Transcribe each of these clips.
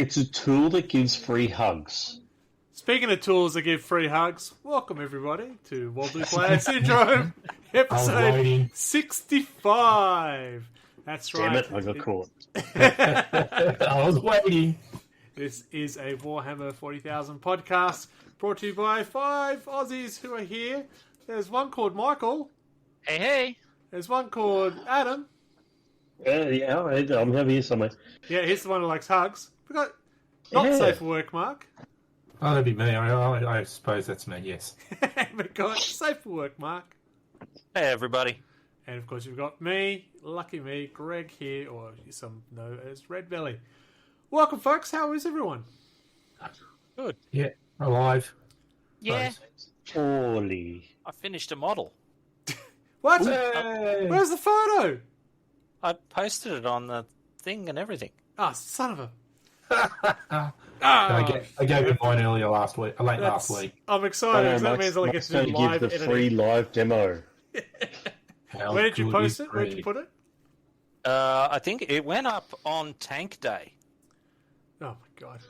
It's a tool that gives free hugs. Speaking of tools that give free hugs, welcome everybody to Wobbly Player Syndrome, episode 65. That's right. Damn it, I got caught. I was waiting. This is a Warhammer 40,000 podcast brought to you by 5 Aussies who are here. There's one called Michael. Hey, hey. There's one called Adam. Yeah, I'm here somewhere. Yeah, he's the one who likes hugs. We got not safe for work, Mark. Oh, that'd be me. I suppose that's me, yes. We got safe for work, Mark. Hey, everybody. And of course, you've got me, lucky me, Greg here, or some know as Red Belly. Welcome, folks. How is everyone? Good. Yeah, alive. Yeah. Poorly. I finished a model. What? Hey! Where's the photo? I posted it on the thing and everything. Ah, son of a... I gave you mine earlier last week, late last week. I'm excited because that means I'll get to do live give the editing. free live demo. Where did you post it? Where did you put it? I think it went up on Tank Day. Oh my god.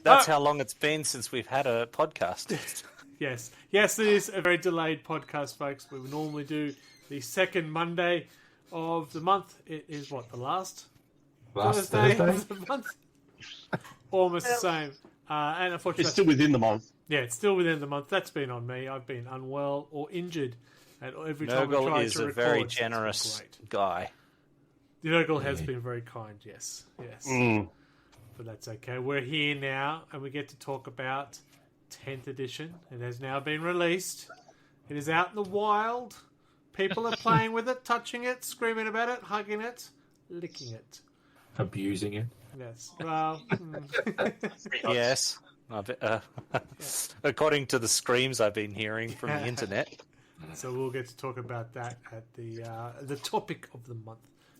That's how long it's been since we've had a podcast. Yes, it is a very delayed podcast, folks. We would normally do the second Monday of the month. It is what, the last Thursday of the month? Almost the same. And unfortunately, It's still within the month. Yeah, it's still within the month. That's been on me. I've been unwell or injured, and every time I Nurgle try is to a record, very it's generous great. guy. The Nurgle has been very kind. Yes. But that's okay. We're here now, and we get to talk about 10th edition. It has now been released. It is out in the wild. People are playing with it, touching it, screaming about it, hugging it, licking it. Abusing it. Yes. Well, Yes. According to the screams I've been hearing from the internet. so we'll get to talk about that at the topic of the month.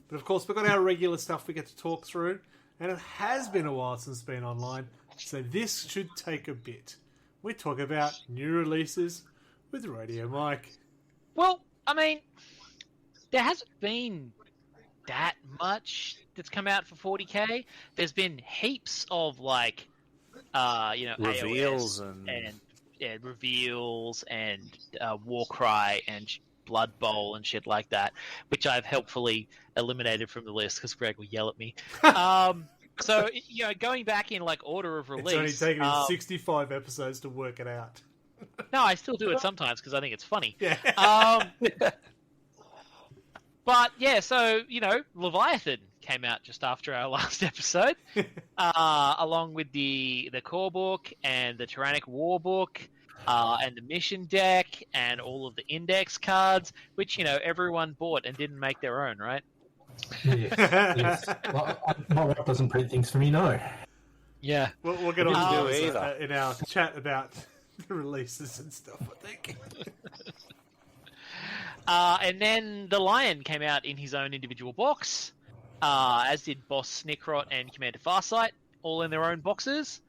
But of course, we've got our regular stuff we get to talk through, and it has been a while since it's been online, so this should take a bit. We talk about new releases with Radio Mike. Well, I mean, there hasn't been that much that's come out for 40k. There's been heaps of reveals Reveals AOS and reveals and Warcry and Blood Bowl and shit like that, which I've helpfully eliminated from the list because Greg will yell at me. So going back in order of release, It's only taken him 65 episodes to work it out. No, I still do it sometimes because I think it's funny. Yeah. But yeah, so Leviathan came out just after our last episode, along with the core book and the Tyrannic War book, and the mission deck and all of the index cards, which everyone bought and didn't make their own, right? Yes. Well, my wife doesn't print things for me, no. Yeah, We'll get on to this either. in our chat about the releases and stuff, I think. And then the Lion came out in his own individual box, as did Boss Snickrot and Commander Farsight, all in their own boxes.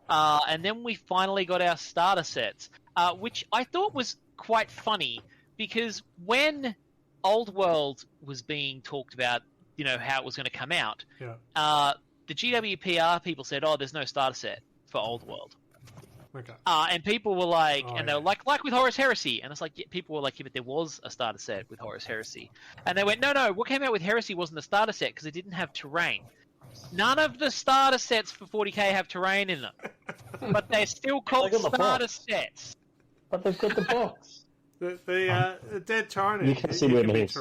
And then we finally got our starter sets, which I thought was quite funny, because when Old World was being talked about, how it was going to come out, the GWPR people said, oh, there's no starter set for Old World. Okay. And people were like, they were like with Horus Heresy, and it's like, people were like, yeah, but there was a starter set with Horus Heresy, and they went, no, what came out with Heresy wasn't a starter set because it didn't have terrain. None of the starter sets for 40k have terrain in them, but they're still called starter sets. But they've got the box. The Dead Tyrant. You can see where it is.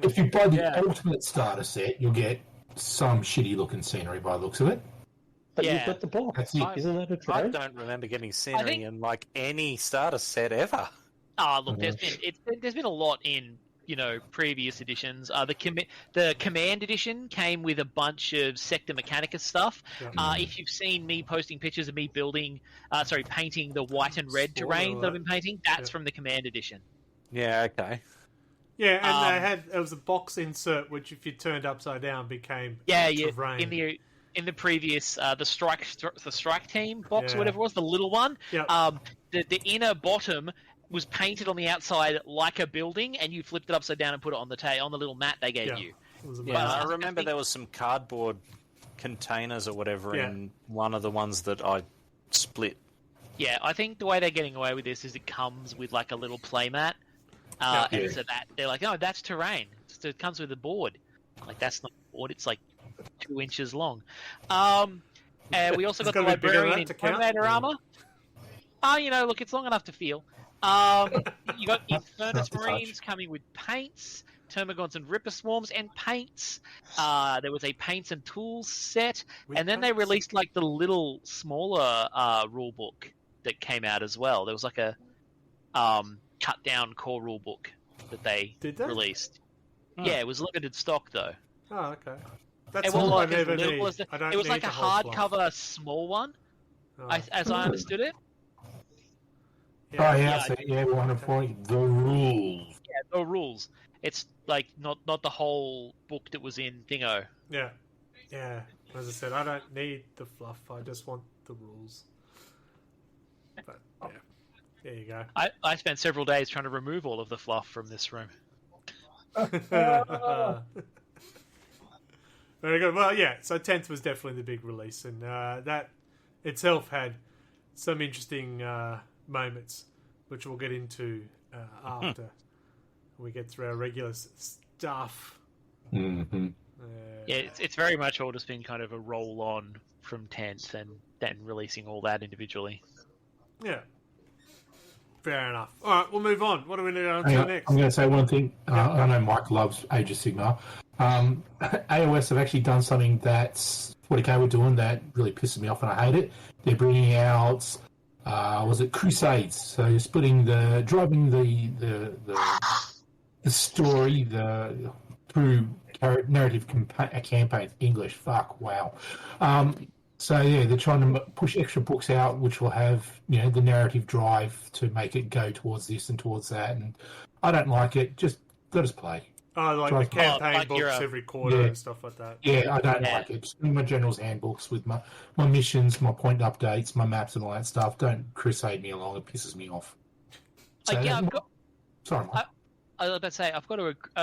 If you buy the ultimate starter set, you'll get some shitty-looking scenery by the looks of it. But you've got the box. That's it. Isn't that a I trade? don't remember getting scenery in any starter set ever. Mm-hmm. Look, there's been a lot in previous editions. The Command edition came with a bunch of Sector Mechanicus stuff. Yeah. If you've seen me posting pictures of me painting the white and red terrain that I've been painting, that's from the Command edition. Yeah, okay. Yeah, and it was a box insert which, if you turned upside down, became terrain. In the previous the strike team box, or whatever it was, the little one. Yep. The inner bottom was painted on the outside like a building, and you flipped it upside down and put it on the little mat they gave you. Yeah, I remember there was some cardboard containers or whatever Yeah. in one of the ones that I split. Yeah, I think the way they're getting away with this is it comes with like a little playmat, Yeah. and so that they're like, no, that's terrain. So it comes with a board. Like that's not a board. It's like 2 inches long. And we also It's got the gotta be bigger than librarian that in to count? Terminator armor. Look, it's long enough to feel. You got Infernus Marines coming with paints, Termagants and Ripper Swarms and paints. There was a paints and tools set, With and then they paints? released like the little smaller rule book that came out as well. There was like a cut down core rule book that they Did they? released. Hmm. Yeah, it was limited stock though. Oh, okay. That's It all wasn't I like as never little need. as I don't it was need like the a whole fluff. hardcover small one, Oh. as I understood it. Oh, Yeah. yeah, so, yeah, 140. The rules. Yeah, no rules. It's like not the whole book that was in Thingo. Yeah. Yeah. As I said, I don't need the fluff. I just want the rules. But, yeah. There you go. I spent several days trying to remove all of the fluff from this room. Very good. Well, yeah, so 10th was definitely the big release, and that itself had some interesting moments, which we'll get into after we get through our regular stuff. Mm-hmm. Yeah, it's very much all just been kind of a roll on from 10th and then releasing all that individually. Yeah. Fair enough. All right, we'll move on. What do we need on to I'm next? going to say one thing. I know Mike loves Age of Sigmar. AOS have actually done something that's 40k were doing that really pisses me off, and I hate it. They're bringing out, was it Crusades? So you're driving the story through narrative campaigns. English, fuck, wow. So yeah, they're trying to push extra books out, which will have the narrative drive to make it go towards this and towards that. And I don't like it. Just let us play. Oh, like Try the to- campaign like books your, every quarter Yeah. and stuff like that. Yeah, I don't Yeah. like it. Just give me my general's handbooks with my missions, my point updates, my maps, and all that stuff. Don't crusade me along. It pisses me off. Like, yeah, Sorry, Mike. I was about to say, I've got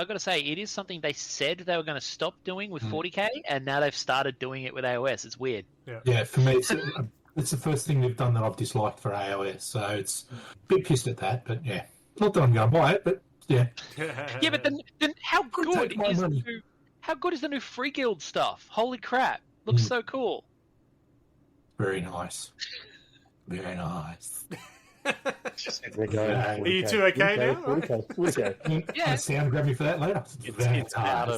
to say, it is something they said they were going to stop doing with 40k, and now they've started doing it with AOS. It's weird. Yeah, for me, it's the first thing they've done that I've disliked for AOS. So it's a bit pissed at that, but yeah. Not that I'm going to buy it, but yeah. Yeah, but then how good take my is money. the new Free Guild stuff? Holy crap! Looks so cool. Very nice. Very nice. We're going Are you 40K. two okay now? 40K. Yeah. Sam, grab me for that later. It's out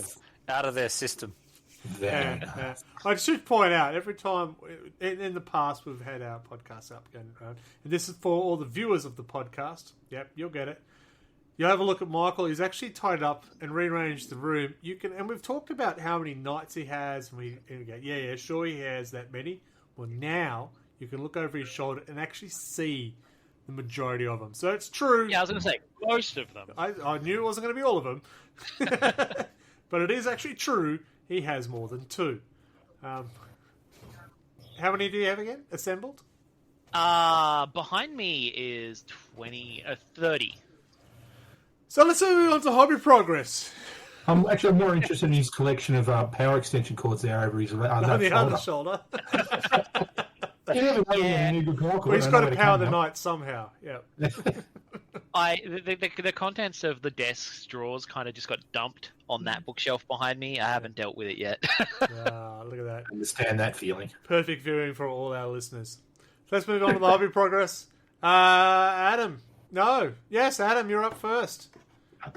of their system. Very Yeah, nice. I should point out every time in the past we've had our podcast up going around, and this is for all the viewers of the podcast. Yep, you'll get it. You have a look at Michael. He's actually tied up and rearranged the room. And we've talked about how many knights he has, and we go, yeah, sure he has that many. Well, now you can look over his shoulder and actually see the majority of them. So it's true. Yeah, I was going to say most of them. I knew it wasn't going to be all of them, but it is actually true. He has more than 2. How many do you have again? Assembled? Behind me is 30. So let's move on to hobby progress. I'm more interested in his collection of power extension cords there over his On left the shoulder. other shoulder. You never know when Yeah. you need a good power cord. Well, he's I got know to where power come the from. night somehow. Yeah. The contents of the desk's drawers kind of just got dumped on that bookshelf behind me. I haven't dealt with it yet. Look at that. Understand that feeling. Perfect viewing for all our listeners. Let's move on to the hobby progress. Adam. No. Yes, Adam, you're up first.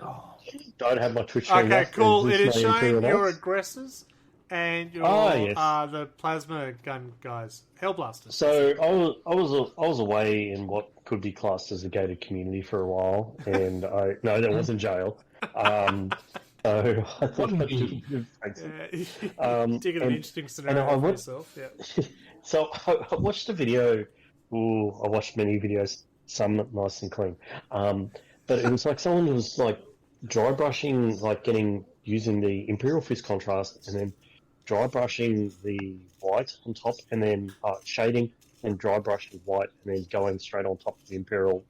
Oh, Don't have my Twitch stream Okay, up. cool. Is It this is my showing Imperial your Knights? aggressors and your yes. the plasma gun guys, Hellblasters. So I was away in what could be classed as a gated community for a while, and that wasn't jail. So I thought I'd do thanks. Digging an and- interesting scenario I for would- yourself. Yeah. So I watched a video. I watched many videos, some nice and clean. But it was like someone was like dry brushing, like using the Imperial Fist contrast, and then dry brushing the white on top, and then shading and dry brushing white, and then going straight on top of the Imperial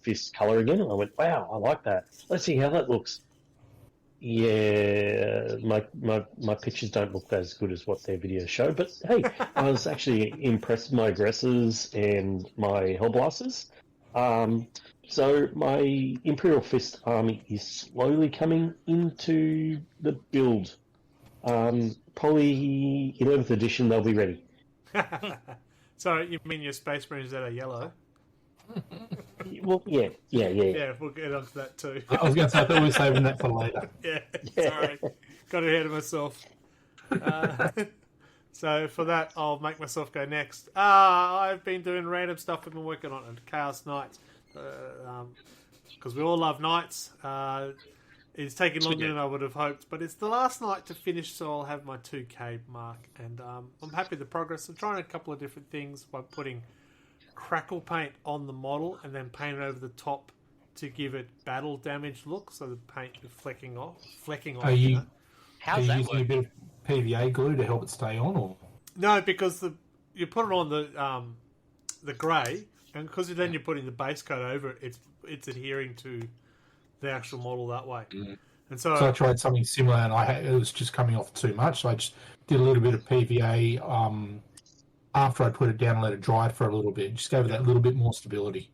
Fist color again. And I went, wow, I like that. Let's see how that looks. Yeah, my pictures don't look as good as what their videos show, but hey, I was actually impressed with my aggressors and my hellblasters. So my Imperial Fist army is slowly coming into the build. Probably 11th edition, they'll be ready. So you mean your Space Marines that are yellow? Well, yeah. Yeah, we'll get onto that too. I was going to say, I thought we were saving that for later. Yeah, sorry. Got ahead of myself. So for that, I'll make myself go next. I've been doing random stuff I've been working on Chaos Knights. Because we all love Knights. It's taking longer than I would have hoped, but it's the last night to finish, so I'll have my 2K mark. And I'm happy with the progress. I'm trying a couple of different things by putting crackle paint on the model and then paint it over the top to give it battle damage look, so the paint is flecking off. Are you, How's are you that using a work? bit of PVA glue to help it stay on? Or No, because you put it on the grey, and because then you're putting the base coat over it, it's adhering to the actual model that way. And so I tried something similar, and it was just coming off too much. So I just did a little bit of PVA after I put it down and let it dry for a little bit. Just gave it that little bit more stability.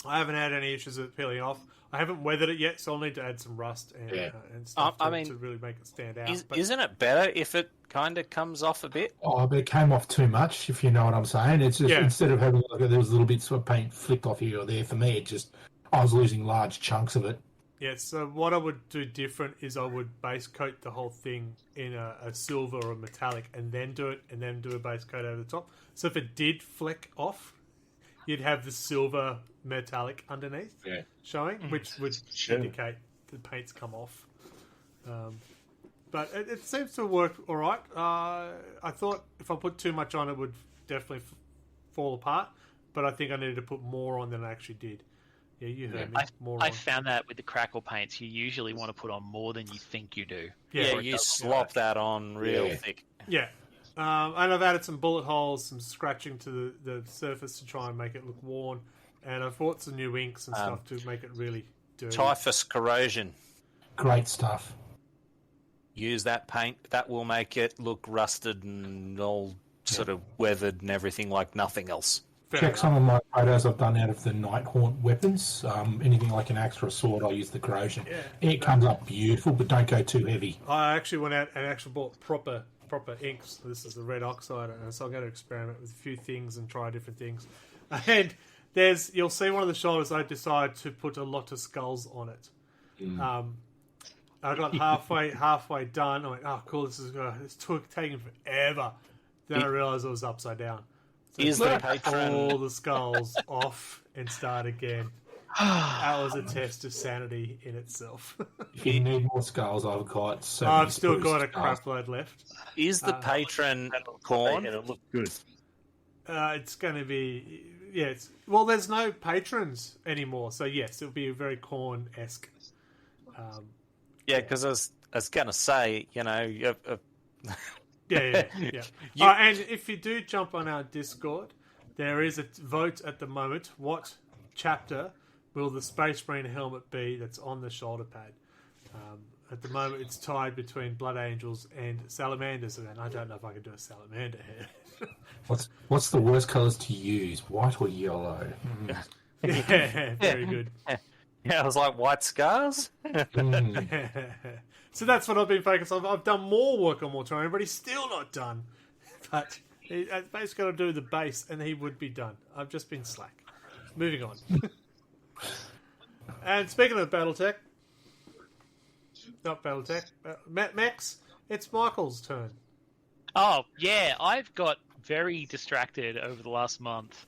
I haven't had any issues with it peeling off. I haven't weathered it yet, so I'll need to add some rust and stuff to really make it stand out. Isn't it better if it kind of comes off a bit? Oh, but it came off too much, if you know what I'm saying. It's just instead of having there was little bits of paint flicked off here or there, for me, I was losing large chunks of it. Yeah, so what I would do different is I would base coat the whole thing in a silver or a metallic and then do a base coat over the top. So if it did fleck off, you'd have the silver metallic underneath showing, which would indicate the paint's come off. But it seems to work all right. I thought if I put too much on, it would definitely fall apart, but I think I needed to put more on than I actually did. Yeah, you heard me. I found that with the crackle paints, you usually want to put on more than you think you do. Yeah, you slop that on real thick. Yeah. And I've added some bullet holes, some scratching to the surface to try and make it look worn. And I've bought some new inks and stuff to make it really dirty. Typhus corrosion. Great stuff. Use that paint. That will make it look rusted and all sort of weathered and everything like nothing else. Check some of my photos I've done out of the Night Haunt weapons. Anything like an axe or a sword, I'll use the corrosion. Yeah. It comes up beautiful, but don't go too heavy. I actually went out and actually bought proper inks. This is the red oxide, and so I'm going to experiment with a few things and try different things. And you'll see one of the shoulders. I decided to put a lot of skulls on it. I got halfway done. I went, oh cool, it's taking forever. Then I realised it was upside down. So Is the patron all the skulls off and start again? That was a test of sanity in itself. If you need more skulls, I've got. I've still got a crap load left. Is the patron corn? And it looked good. It's going to be well. There's no patrons anymore, so yes, it'll be very corn-esque. Because I was going to say, Yeah. And if you do jump on our Discord, there is a vote at the moment. What chapter will the Space Marine helmet be that's on the shoulder pad? At the moment, it's tied between Blood Angels and Salamanders, and I don't know if I can do a Salamander here. What's the worst colours to use? White or yellow? Yeah, very good. Yeah, I was like, white scars? So that's what I've been focused on. I've done more work on Mortarion, but he's still not done. But he's basically got to do the base, and he would be done. I've just been slack. Moving on. And speaking of Battletech, not Battletech, Max, it's Michael's turn. Oh, yeah, I've got very distracted over the last month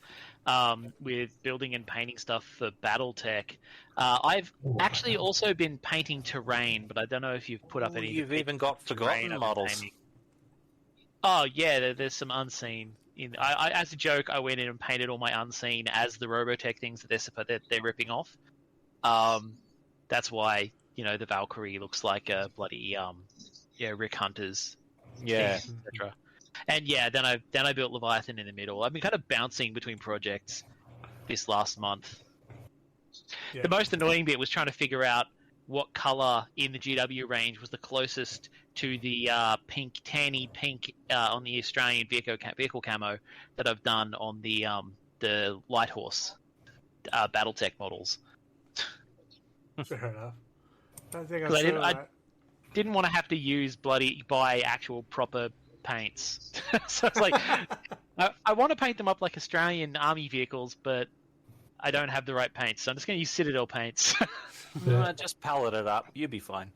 with building and painting stuff for Battletech. I've actually also been painting terrain, but I don't know if you've put up any... You've even got forgotten models. Oh, yeah, there's some unseen. I as a joke, I went in and painted all my unseen as the Robotech things that they're ripping off. That's why, the Valkyrie looks like a bloody, Rick Hunter's etc. And then I built Leviathan in the middle. I've been kind of bouncing between projects this last month. Yeah. The most annoying bit was trying to figure out what color in the GW range was the closest to the tanny pink on the Australian vehicle camo that I've done on the Light Horse BattleTech models. Fair enough. I think I didn't want to have to buy actual proper paints. So it's like, I want to paint them up like Australian army vehicles, but I don't have the right paints, so I'm just going to use Citadel paints. Just palette it up. You'll be fine.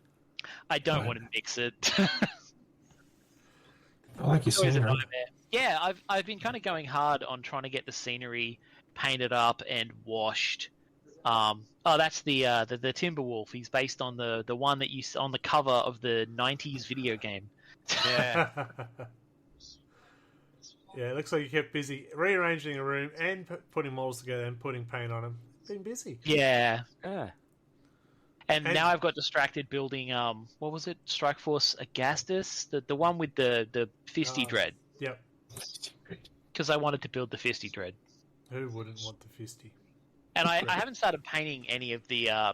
I don't want to mix it. I like your scenery. Yeah, I've been kind of going hard on trying to get the scenery painted up and washed. That's the Timberwolf. He's based on the one that you saw on the cover of the '90s video game. Yeah. Yeah, it looks like you kept busy rearranging a room and putting models together and putting paint on them. Been busy. Yeah. Yeah. And now I've got distracted building, what was it? Strike Force Agastus? The one with the Fisty Dread. Yep. Because I wanted to build the Fisty Dread. Who wouldn't want the Fisty? And I haven't started painting any of the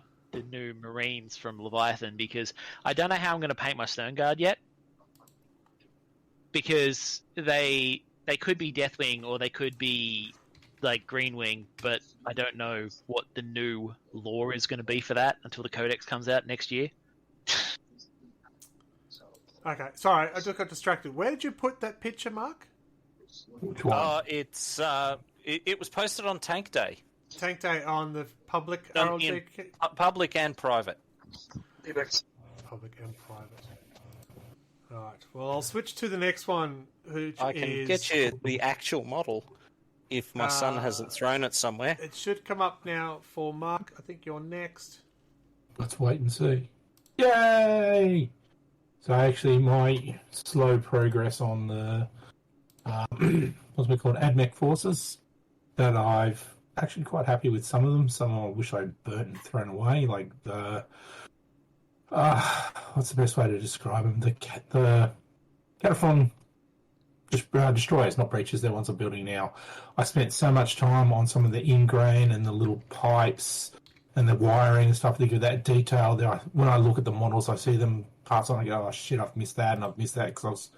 new Marines from Leviathan because I don't know how I'm going to paint my Stern Guard yet. Because they could be Deathwing or they could be like Greenwing, but I don't know what the new lore is going to be for that until the Codex comes out next year. Okay, sorry, I just got distracted. Where did you put that picture, Mark? Which one? It was posted on Tank Day. Tank Day on the public In public and private. Public and private. Right. Well, I'll switch to the next one, which I can get you the actual model if my son hasn't thrown it somewhere. It should come up now for Mark. I think you're next. Let's wait and see. Yay! So actually, my slow progress on the what's it called, AdMech forces, that I've actually quite happy with some of them. Some I wish I'd burnt and thrown away, like the what's the best way to describe them? The Cataphrone destroyers, not breaches. They're ones I'm building now. I spent so much time on some of the ingrain and the little pipes and the wiring and stuff. They give that detail. When I look at the models, I see them parts on. I go, oh shit, I've missed that, and I've missed that because I was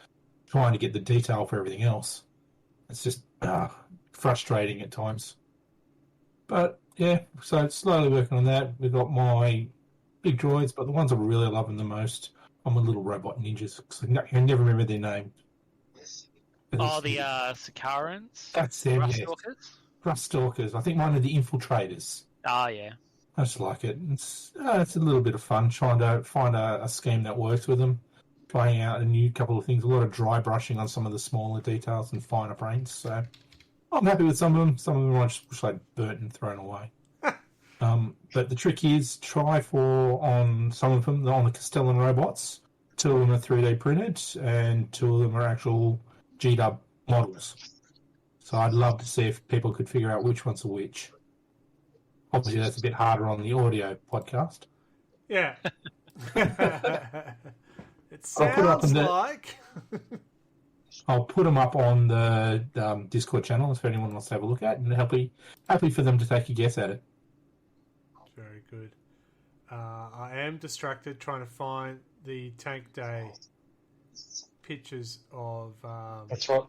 trying to get the detail for everything else. It's just frustrating at times. But yeah, so slowly working on that. We've got my big droids, but the ones I'm really loving the most are my little robot ninjas. I can never remember their name. Oh, the Sakarans? That's them, Rust yes. Stalkers? Rust Stalkers. I think mine are the Infiltrators. Oh, yeah. I just like it. It's a little bit of fun trying to find a scheme that works with them, trying out a new couple of things, a lot of dry brushing on some of the smaller details and finer paints. So I'm happy with some of them. Some of them I just wish I'd burnt and thrown away. But the trick is on some of them, on the Castellan robots, 2 of them are 3D printed and 2 of them are actual GW models. So I'd love to see if people could figure out which ones are which. Obviously, that's a bit harder on the audio podcast. Yeah. It sounds like... I'll put them up on the Discord channel if anyone wants to have a look at, and happy for them to take a guess at it. Very good. I am distracted trying to find the Tank Day pictures of... That's right.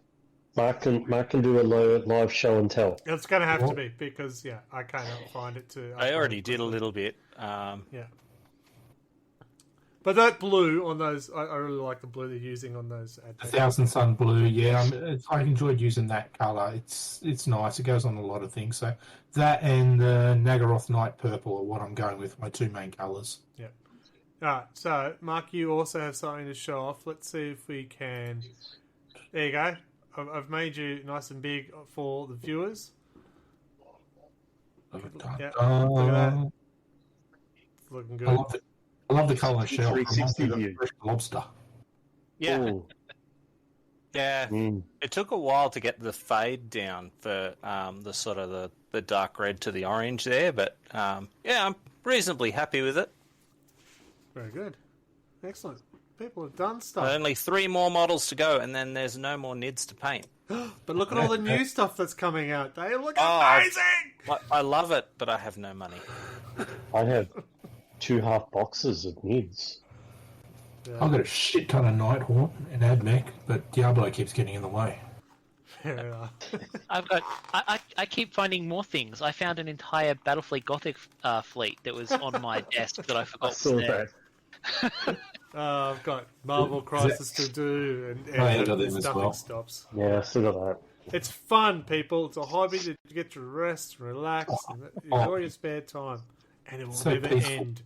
Mark can do a live show and tell. It's going to have to be, because, I cannot find it to... I already did a little bit. Yeah. But that blue on those, I really like the blue they're using on those. The Thousand Sun blue, yeah. I enjoyed using that colour. It's nice. It goes on a lot of things. So that and the Nagaroth Night Purple are what I'm going with, my 2 main colours. Yeah. All right. So, Mark, you also have something to show off. Let's see if we can... There you go. I've made you nice and big for the viewers. Yeah, look at that. It's looking good. I love the colour shell. 360 view. Lobster. Yeah. Ooh. Yeah. It took a while to get the fade down for the sort of the dark red to the orange there, but I'm reasonably happy with it. Very good. Excellent. People have done stuff. Only 3 more models to go, and then there's no more NIDs to paint. But look at all the new stuff that's coming out. They look amazing! I love it, but I have no money. I have 2 half boxes of mids. I've got a shit ton of Nighthawk and AdMech, but Diablo keeps getting in the way. Fair enough. I keep finding more things. I found an entire Battlefleet Gothic fleet that was on my desk that I I forgot was saw there. that. I've got Marvel Crisis to do, and Oh, yeah, I got them as nothing well. stops. Yeah, I still got that. It's fun, people. It's a hobby to get to rest, relax, and enjoy your spare time, and it will So never peaceful. end.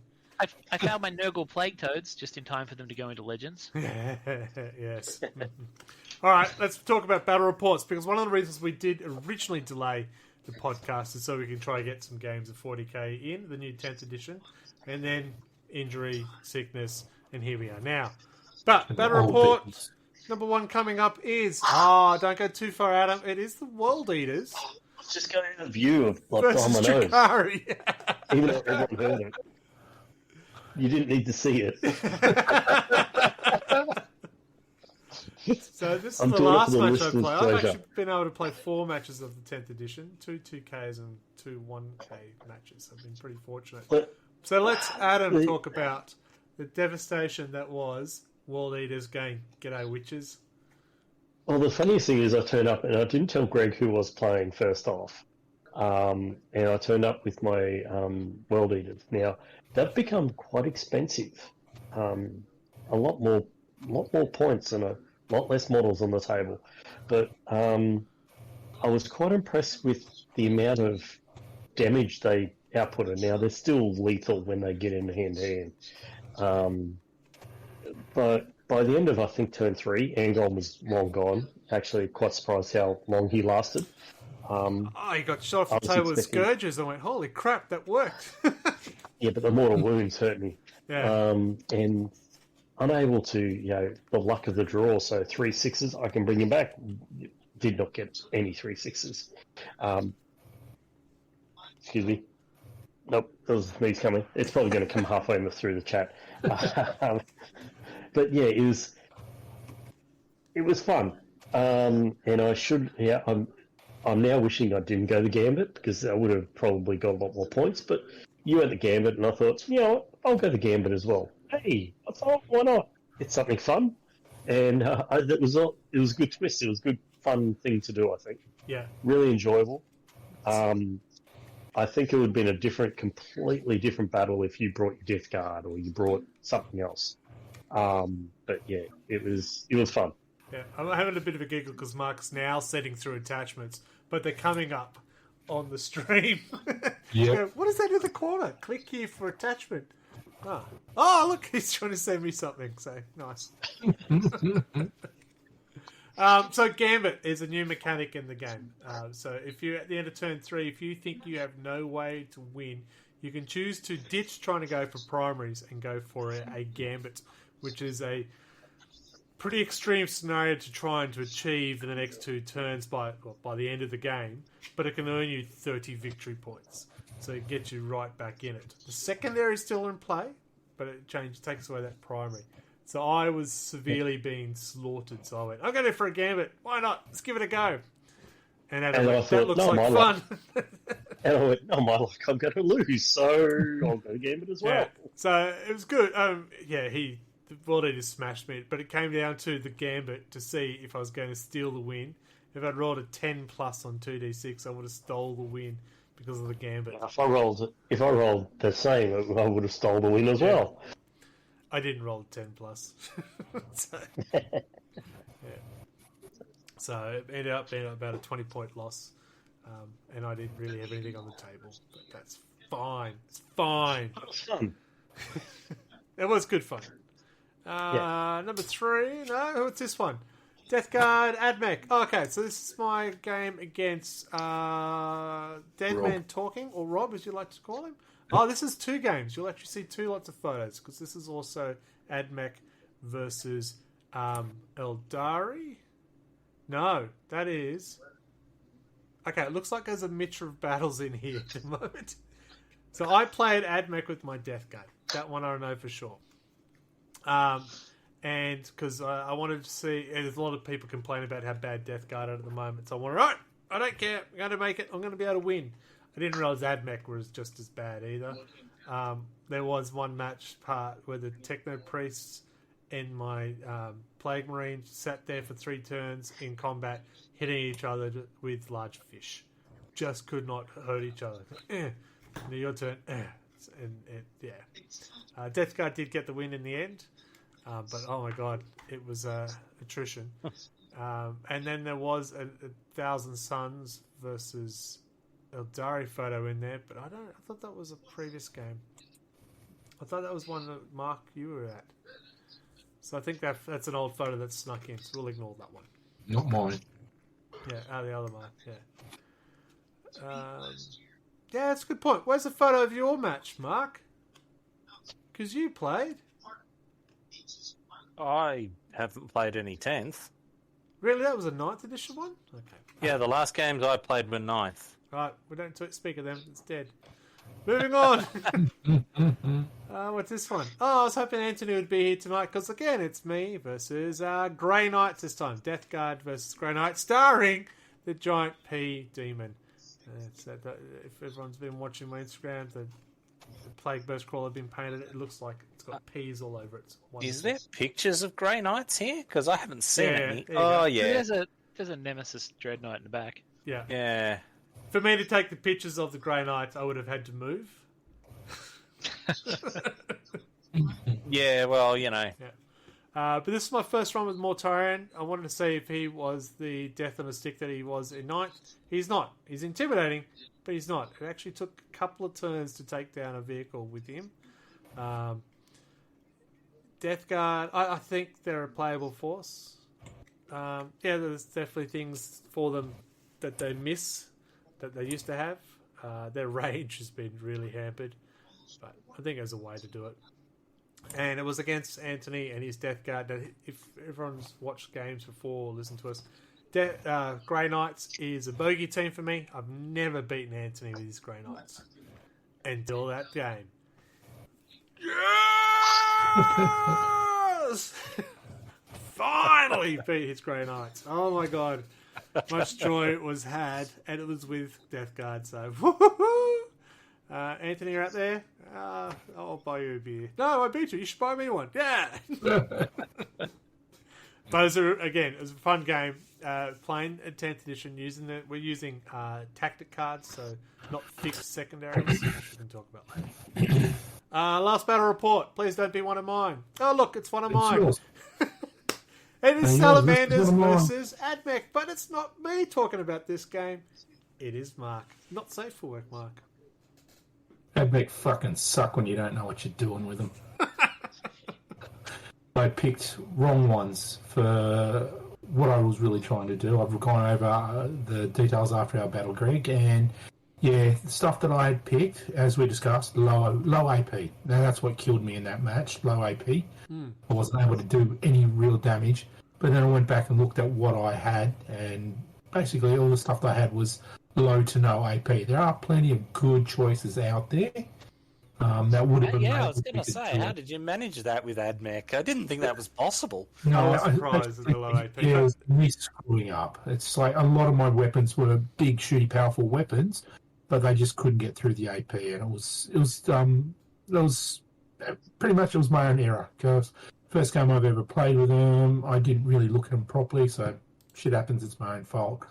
I found my Nurgle Plague Toads just in time for them to go into Legends. Yes. All right, let's talk about battle reports, because one of the reasons we did originally delay the podcast is so we can try to get some games of 40k in, the new 10th edition, and then injury, sickness, and here we are now. But battle All report bits. number 1 coming up is, don't go too far, Adam, it is the World Eaters I was just going in a view of like versus Dominoes, Drakari. even though everyone heard it. You didn't need to see it. So this is I'm the doing it last for the match I listeners' play. I've pleasure. actually been able to play 4 matches of the 10th edition, 2 2Ks and 2 1K matches. I've been pretty fortunate. But So let's, Adam, the- talk about the devastation that was World Eaters going, "G'day, witches." well, the funniest thing is I turned up and I didn't tell Greg who was playing first off. And I turned up with my World Eaters. Now, they've become quite expensive. A lot more points and a lot less models on the table. But I was quite impressed with the amount of damage they outputted. Now, they're still lethal when they get in hand-to-hand. But by the end of, I think, turn 3, Angon was long gone. Actually, quite surprised how long he lasted. He got shot I off the was table with expecting- scourges. I went, holy crap, that worked. Yeah, but the mortal wounds hurt me. Yeah. And unable to, the luck of the draw. So 3 6s, I can bring him back. Did not get any 3 6s. Excuse me. Nope, that was me coming. It's probably going to come halfway through the chat. But yeah, it was fun. And I should, I'm now wishing I didn't go the Gambit because I would have probably got a lot more points. But you went the Gambit, and I thought, I'll go the Gambit as well. Hey, I thought, why not? It's something fun, and it was a good twist. It was a good, fun thing to do. I think Yeah. really enjoyable. I think it would have been a completely different battle if you brought your Death Guard or you brought something else. But yeah, it was fun. Yeah, I'm having a bit of a giggle because Mark's now setting through attachments, but they're coming up on the stream. Yeah. What is that in the corner? Click here for attachment. Oh, look, he's trying to send me something. So nice. So Gambit is a new mechanic in the game. So if you're at the end of turn 3, if you think you have no way to win, you can choose to ditch trying to go for primaries and go for a Gambit, which is a pretty extreme scenario to try and to achieve in the next 2 turns by the end of the game, but it can earn you 30 victory points. So it gets you right back in it. The secondary is still in play, but it takes away that primary. So I was severely being slaughtered, so I went, I'm going to go for a Gambit. Why not? Let's give it a go. And Adam And I went, thought, that looks no, like my fun. And I went, my luck, I'm going to lose, so I'll go Gambit as well. Yeah. So it was good. The World Eaters smashed me, but it came down to the Gambit to see if I was going to steal the win. If I'd rolled a 10 plus on 2d6, I would have stole the win because of the Gambit. If I rolled the same, I would have stole the win as well. I didn't roll a 10 plus. So, yeah. So it ended up being about a 20-point loss. And I didn't really have anything on the table. But that's fine. It's fine. It was fun. It was good fun. Number 3. No, what's this one? Death Guard, AdMech. Oh, okay, so this is my game against Deadman Talking, or Rob, as you like to call him. Oh, this is 2 games. You'll actually see 2 lots of photos, because this is also AdMech versus Eldari. No, that is... Okay, it looks like there's a mixture of battles in here at the moment. So I played AdMech with my Death Guard. That one I know for sure. And because I wanted to see, and there's a lot of people complaining about how bad Death Guard are at the moment. So I wanted, right, I don't care. I'm going to make it. I'm going to be able to win. I didn't realize AdMech was just as bad either. there was one match part where the Techno Priests and my Plague Marine sat there for 3 turns in combat, hitting each other with large fish. Just could not hurt each other. Now your turn. Death Guard did get the win in the end, but oh my god, it was attrition. And then there was a Thousand Suns versus Eldari photo in there, but I thought that was a previous game. I thought that was one that Mark you were at. So I think that's an old photo that's snuck in. So we'll ignore that one. Not mine. Yeah, the other Mark. Yeah. Yeah, that's a good point. Where's the photo of your match, Mark? Because you played. I haven't played any 10th. Really, that was a 9th edition one? Okay. Yeah, the last games I played were 9th. Right, we don't speak of them. It's dead. Moving on. What's this one? Oh, I was hoping Anthony would be here tonight because, again, it's me versus Grey Knights this time. Death Guard versus Grey Knights, starring the Giant P Demon. If everyone's been watching my Instagram, the Plague Burst Crawler been painted. It looks like it's got peas all over it. Is there pictures of Grey Knights here? Because I haven't seen any. Oh, yeah. There's a Nemesis Dreadnought in the back. Yeah. Yeah. For me to take the pictures of the Grey Knights, I would have had to move. Yeah, well, you know. Yeah. But this is my first run with Mortarion. I wanted to see if he was the death on a stick that he was in Ninth. He's not. He's intimidating, but he's not. It actually took a couple of turns to take down a vehicle with him. Death Guard, I think they're a playable force. There's definitely things for them that they miss that they used to have. Their range has been really hampered, but I think there's a way to do it. And it was against Anthony and his Death Guard. That if everyone's watched games before or listened to us, Grey Knights is a bogey team for me. I've never beaten Anthony with his Grey Knights until that game. Yes! Finally beat his Grey Knights. Oh my god. Much joy was had, and it was with Death Guard, so woohoo! Anthony, you're out there? I'll buy you a beer. No, I beat you. You should buy me one. Yeah! But it was a fun game. Playing at 10th edition, we're using tactic cards, so not fixed secondaries. We can talk about later. Last battle report. Please don't be one of mine. Oh, look, it's one of mine. It is Salamanders versus Admech, but it's not me talking about this game. It is Mark. Not safe for work, Mark. Admech fucking suck when you don't know what you're doing with them. I picked wrong ones for what I was really trying to do. I've gone over the details after our battle, Greg, and yeah, the stuff that I had picked, as we discussed, low AP. Now that's what killed me in that match, low AP. I wasn't able to do any real damage, but then I went back and looked at what I had, and basically all the stuff that I had was low to no AP. There are plenty of good choices out there. That would have been. Yeah, I was going to say, how did you manage that with AdMech? I didn't think that was possible. No, I was surprised at the low AP. Yeah, it was me screwing up. It's like a lot of my weapons were big, shooty, powerful weapons, but they just couldn't get through the AP, and it was pretty much my own error. Because first game I've ever played with them, I didn't really look at them properly, so shit happens. It's my own fault.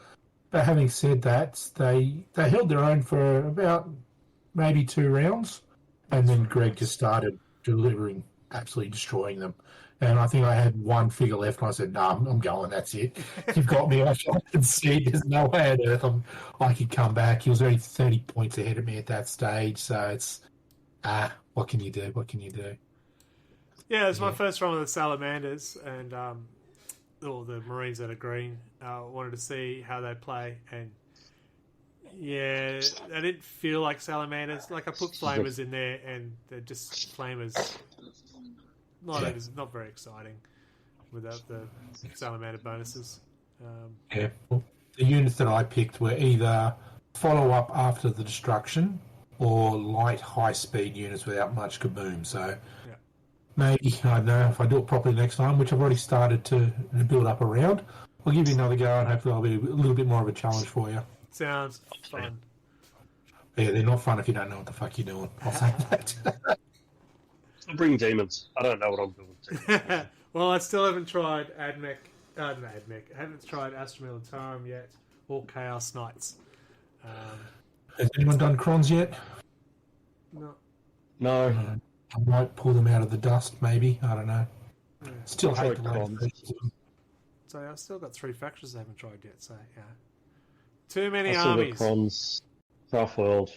But having said that, they held their own for about maybe 2 rounds. And then Greg just started delivering, absolutely destroying them. And I think I had one figure left, and I said, "No, I'm going. That's it. You've got me. I can see there's no way on earth I could come back." He was already 30 points ahead of me at that stage. So it's, what can you do? What can you do? Yeah, it was my first run with the Salamanders, and all the Marines that are green. Wanted to see how they play, and yeah, they didn't feel like Salamanders. Like I put Flamers in there, and they're just Flamers. Not very exciting without the Salamander bonuses. The units that I picked were either follow up after the destruction or light high speed units without much kaboom. So maybe, I don't know, if I do it properly next time, which I've already started to build up around, I'll give you another go, and hopefully I'll be a little bit more of a challenge for you. Sounds fun. Yeah, they're not fun if you don't know what the fuck you're doing. I'll say that. I'll bring demons. I don't know what I'm doing. Well, I still haven't tried Admech. I haven't tried Astra Militarum yet, or Chaos Knights. Has anyone done crons yet? No. No. I might pull them out of the dust, maybe. I don't know. Yeah. Still I've hate tried the latest crons. versions of them. So I've still got 3 factions I haven't tried yet. So yeah, too many I still got armies. Crons, Craft World.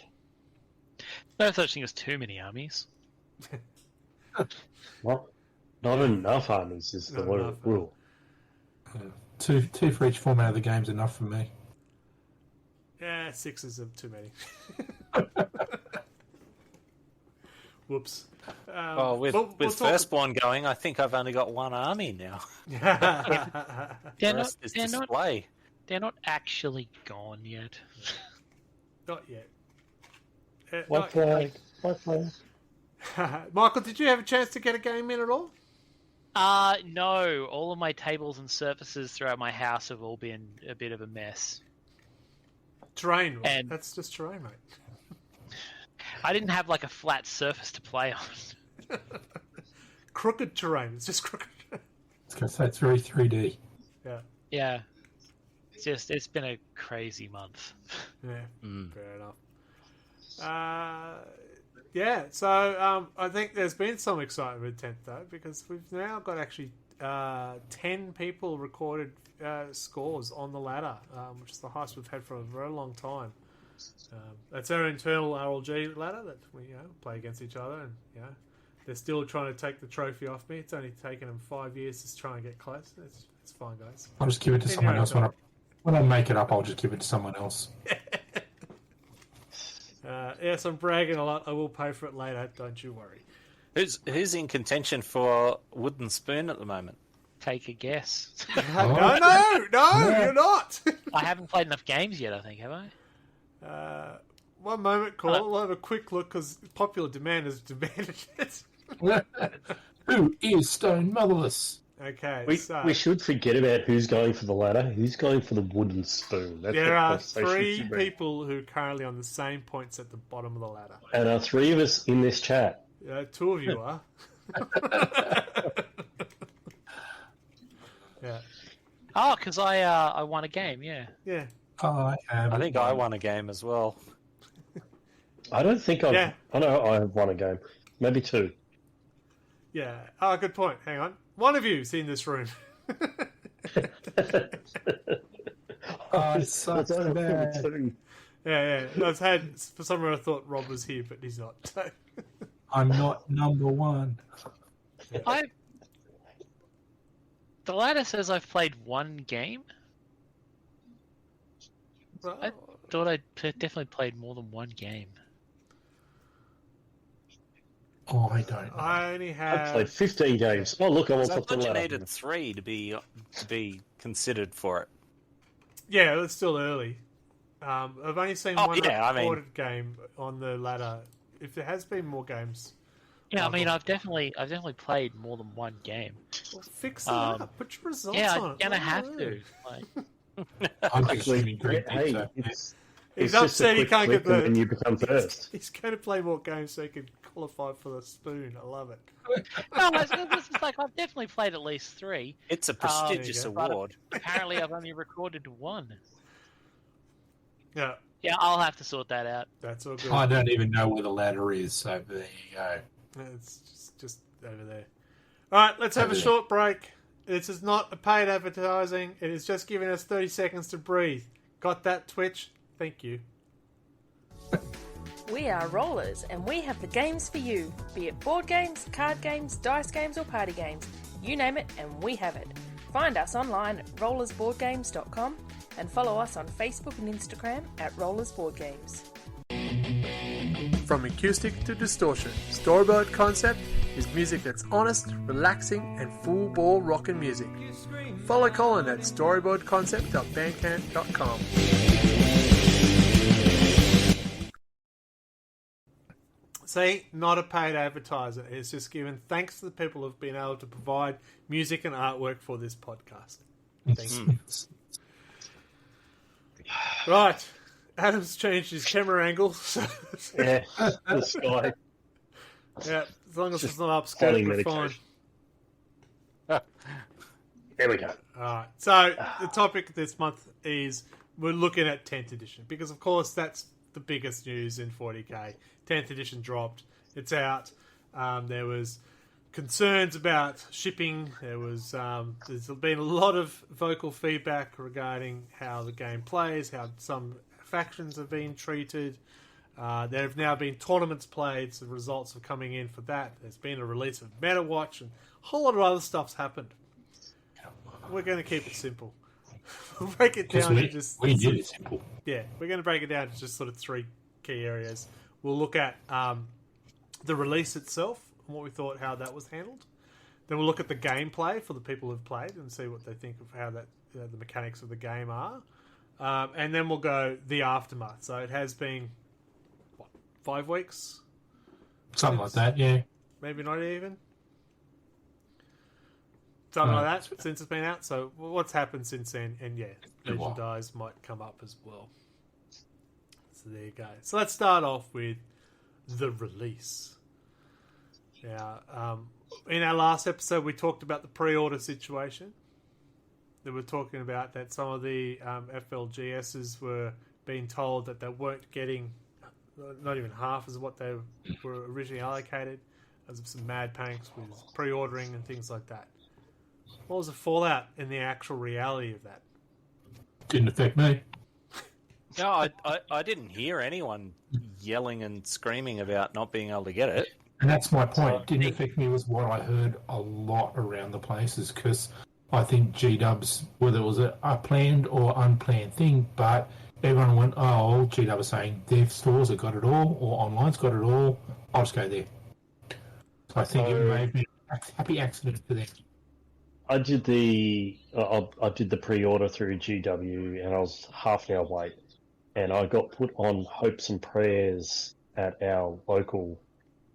No such thing as too many armies. Not enough armies is the Not enough. rule. Two for each format of the game's enough for me. Yeah, 6 is too many. Whoops. Well, with we'll talk- Firstborn going, I think I've only got 1 army now. They're The not. rest is They're not. display. They're not actually gone yet. Not yet. White flag. White flag. Michael, did you have a chance to get a game in at all? No. All of my tables and surfaces throughout my house have all been a bit of a mess. Terrain. Right? And- That's just terrain, mate. I didn't have like a flat surface to play on. Crooked terrain. It's just crooked. I was going to say it's very 3D. Yeah. Yeah. It's been a crazy month. Yeah. Fair enough. Yeah. So I think there's been some excitement with 10th though, because we've now got actually 10 people recorded scores on the ladder, which is the highest we've had for a very long time. That's our internal RLG ladder that we play against each other, and they're still trying to take the trophy off me. It's only taken them 5 years to try and get close. It's fine, guys. I'll just give it to In someone your else. own When I make it up, I'll just give it to someone else. Yes, I'm bragging a lot. I will pay for it later. Don't you worry. Who's in contention for Wooden Spoon at the moment? Take a guess. No, you're not. I haven't played enough games yet, I think, have I? One moment, Cole. We'll have a quick look because popular demand has demanded it. Who is Stone Motherless? Okay, We should forget about who's going for the ladder. Who's going for the wooden spoon? That's there the are conversation 3 should be. people who are currently on the same points at the bottom of the ladder. And 3 of us in this chat. 2 of you are. Yeah. Oh, because I won a game, yeah. Yeah. I I think I won a game as well. I don't think I've... Yeah. I know I have won a game. Maybe 2. Yeah. Oh, good point. Hang on. One of you's in this room. I suck That's only bad. 2. Yeah. For some reason I thought Rob was here, but he's not. So. I'm not number 1. The ladder says I've played 1 game. Well, I thought I'd definitely played more than 1 game. Oh, I don't. I only have... I've played 15 games. Oh, look, I'm on So I top of the thought you ladder. needed 3 to be considered for it. Yeah, it's still early. I've only seen Oh, one yeah, I mean- recorded game on the ladder. If there has been more games, Yeah, I mean, Michael. I've definitely played more than 1 game. well, fix it up. Put your results Yeah, on I'm it. gonna Oh, have yeah. to. Like, I'm Actually, consuming green hey, pizza. it's He's just a upset he quick can't get click and the... then you become first. He's going to play more games so he can qualify for the spoon. I love it. no, it's just like I've definitely played at least 3. It's a there you prestigious go. award. Apparently, I've only recorded 1. Yeah, Yeah, I'll have to sort that out. that's all good. I don't even know where the ladder is, so there you go. It's just over there. All right, let's have a Over there. short break. This is not a paid advertising. It is just giving us 30 seconds to breathe. Got that, Twitch? Thank you. We are Rollers, and we have the games for you. Be it board games, card games, dice games, or party games. You name it, and we have it. Find us online at rollersboardgames.com and follow us on Facebook and Instagram at rollersboardgames. From acoustic to distortion, Storyboard Concept is music that's honest, relaxing, and full ball rockin' music. Follow Colin at storyboardconcept.bandcamp.com. See, not a paid advertiser. It's just given thanks to the people who've been able to provide music and artwork for this podcast. Thank you. Right. Adam's changed his camera angle. So, Yeah, the sky. yeah, as long as Just it's not upscale, planning we're fine. meditation. There we go. Alright, so the topic this month is we're looking at 10th edition because, of course, that's the biggest news in 40k. 10th edition dropped. It's out. There was concerns about shipping. There's been a lot of vocal feedback regarding how the game plays, how some factions have been treated. There have now been tournaments played, so results are coming in for that. There's been a release of MetaWatch, and a whole lot of other stuff's happened. We're going to keep it simple. We'll break it down to just... We did it simple. Yeah, we're going to break it down to just sort of 3 key areas. We'll look at the release itself and what we thought, how that was handled. Then we'll look at the gameplay for the people who've played and see what they think of how that the mechanics of the game are. And then we'll go the aftermath. So it has been, 5 weeks? Something like that, yeah. Maybe not even. Something like that since it's been out. So what's happened since then? And yeah, Legion Dies might come up as well. So there you go. So let's start off with the release. Now, in our last episode, we talked about the pre-order situation. They were talking about that some of the FLGSs were being told that they weren't getting not even half as what they were originally allocated, as of some mad panics with pre-ordering and things like that. What was the fallout in the actual reality of that? Didn't affect me. No, I didn't hear anyone yelling and screaming about not being able to get it. And that's my point. Didn't affect me was what I heard a lot around the places, because I think G-Dubs, whether it was a planned or unplanned thing, but everyone went, oh, G-Dub was saying their stores have got it all, or online's got it all, I'll just go there. So I think it may have been a happy accident for them. I did the pre-order through GW, and I was half an hour late, and I got put on hopes and prayers at our local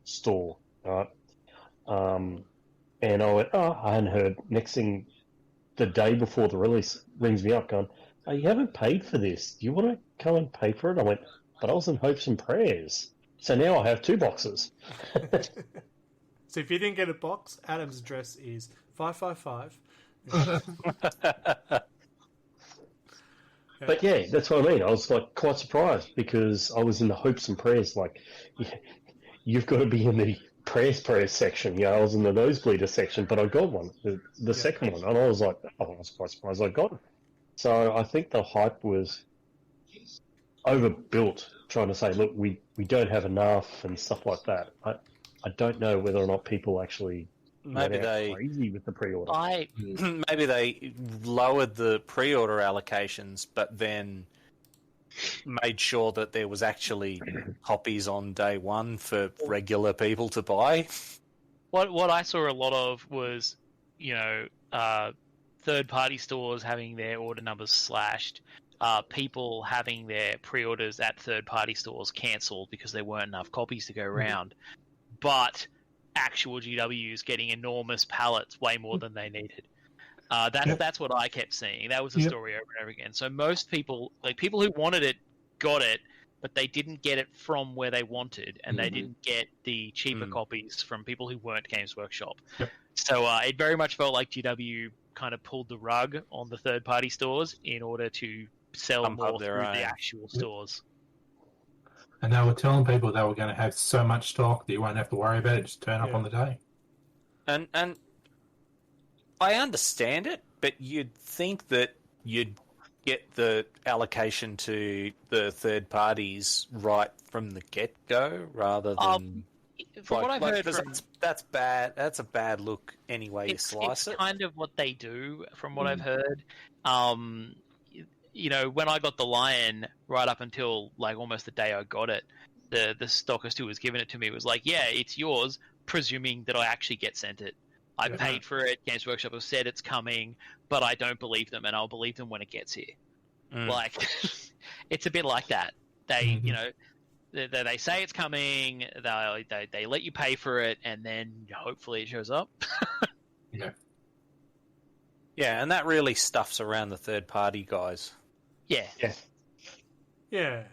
store, right? And I went, I hadn't heard. Next thing, the day before the release, rings me up going, oh, you haven't paid for this. Do you want to come and pay for it? I went, but I was in hopes and prayers. So now I have 2 boxes. So if you didn't get a box, Adam's address is 555. But yeah, that's what I mean. I was like quite surprised because I was in the hopes and prayers. Like, you've got to be in the prayers section. I was in the nosebleeder section, but I got one, the second one, and I was like, I was quite surprised I got it. So I think the hype was overbuilt, trying to say, look, we don't have enough and stuff like that. I don't know whether or not people actually Maybe they crazy with the pre-order. Maybe they lowered the pre-order allocations, but then made sure that there was actually copies on day one for regular people to buy. What I saw a lot of was, third-party stores having their order numbers slashed, people having their pre-orders at third-party stores cancelled because there weren't enough copies to go around, but actual GWs getting enormous pallets, way more than they needed. That's what I kept seeing. That was the story over and over again. So most people, like people who wanted it, got it, but they didn't get it from where they wanted, and they didn't get the cheaper copies from people who weren't Games Workshop. Yep. So it very much felt like GW kind of pulled the rug on the third-party stores in order to sell more through the actual stores. And they were telling people they were going to have so much stock that you won't have to worry about it, just turn up on the day. And I understand it, but you'd think that you'd get the allocation to the third parties right from the get-go rather than... From what I've heard, that's bad. That's a bad look anyway you slice it. It's kind of what they do, from what I've heard. When I got the Lion, right up until like almost the day I got it, the stockist who was giving it to me was like, "Yeah, it's yours," presuming that I actually get sent it. I paid for it. Games Workshop have said it's coming, but I don't believe them, and I'll believe them when it gets here. Like, it's a bit like that. They, they say it's coming. They let you pay for it, and then hopefully it shows up. Yeah, and that really stuffs around the third party guys. Yeah. Yeah.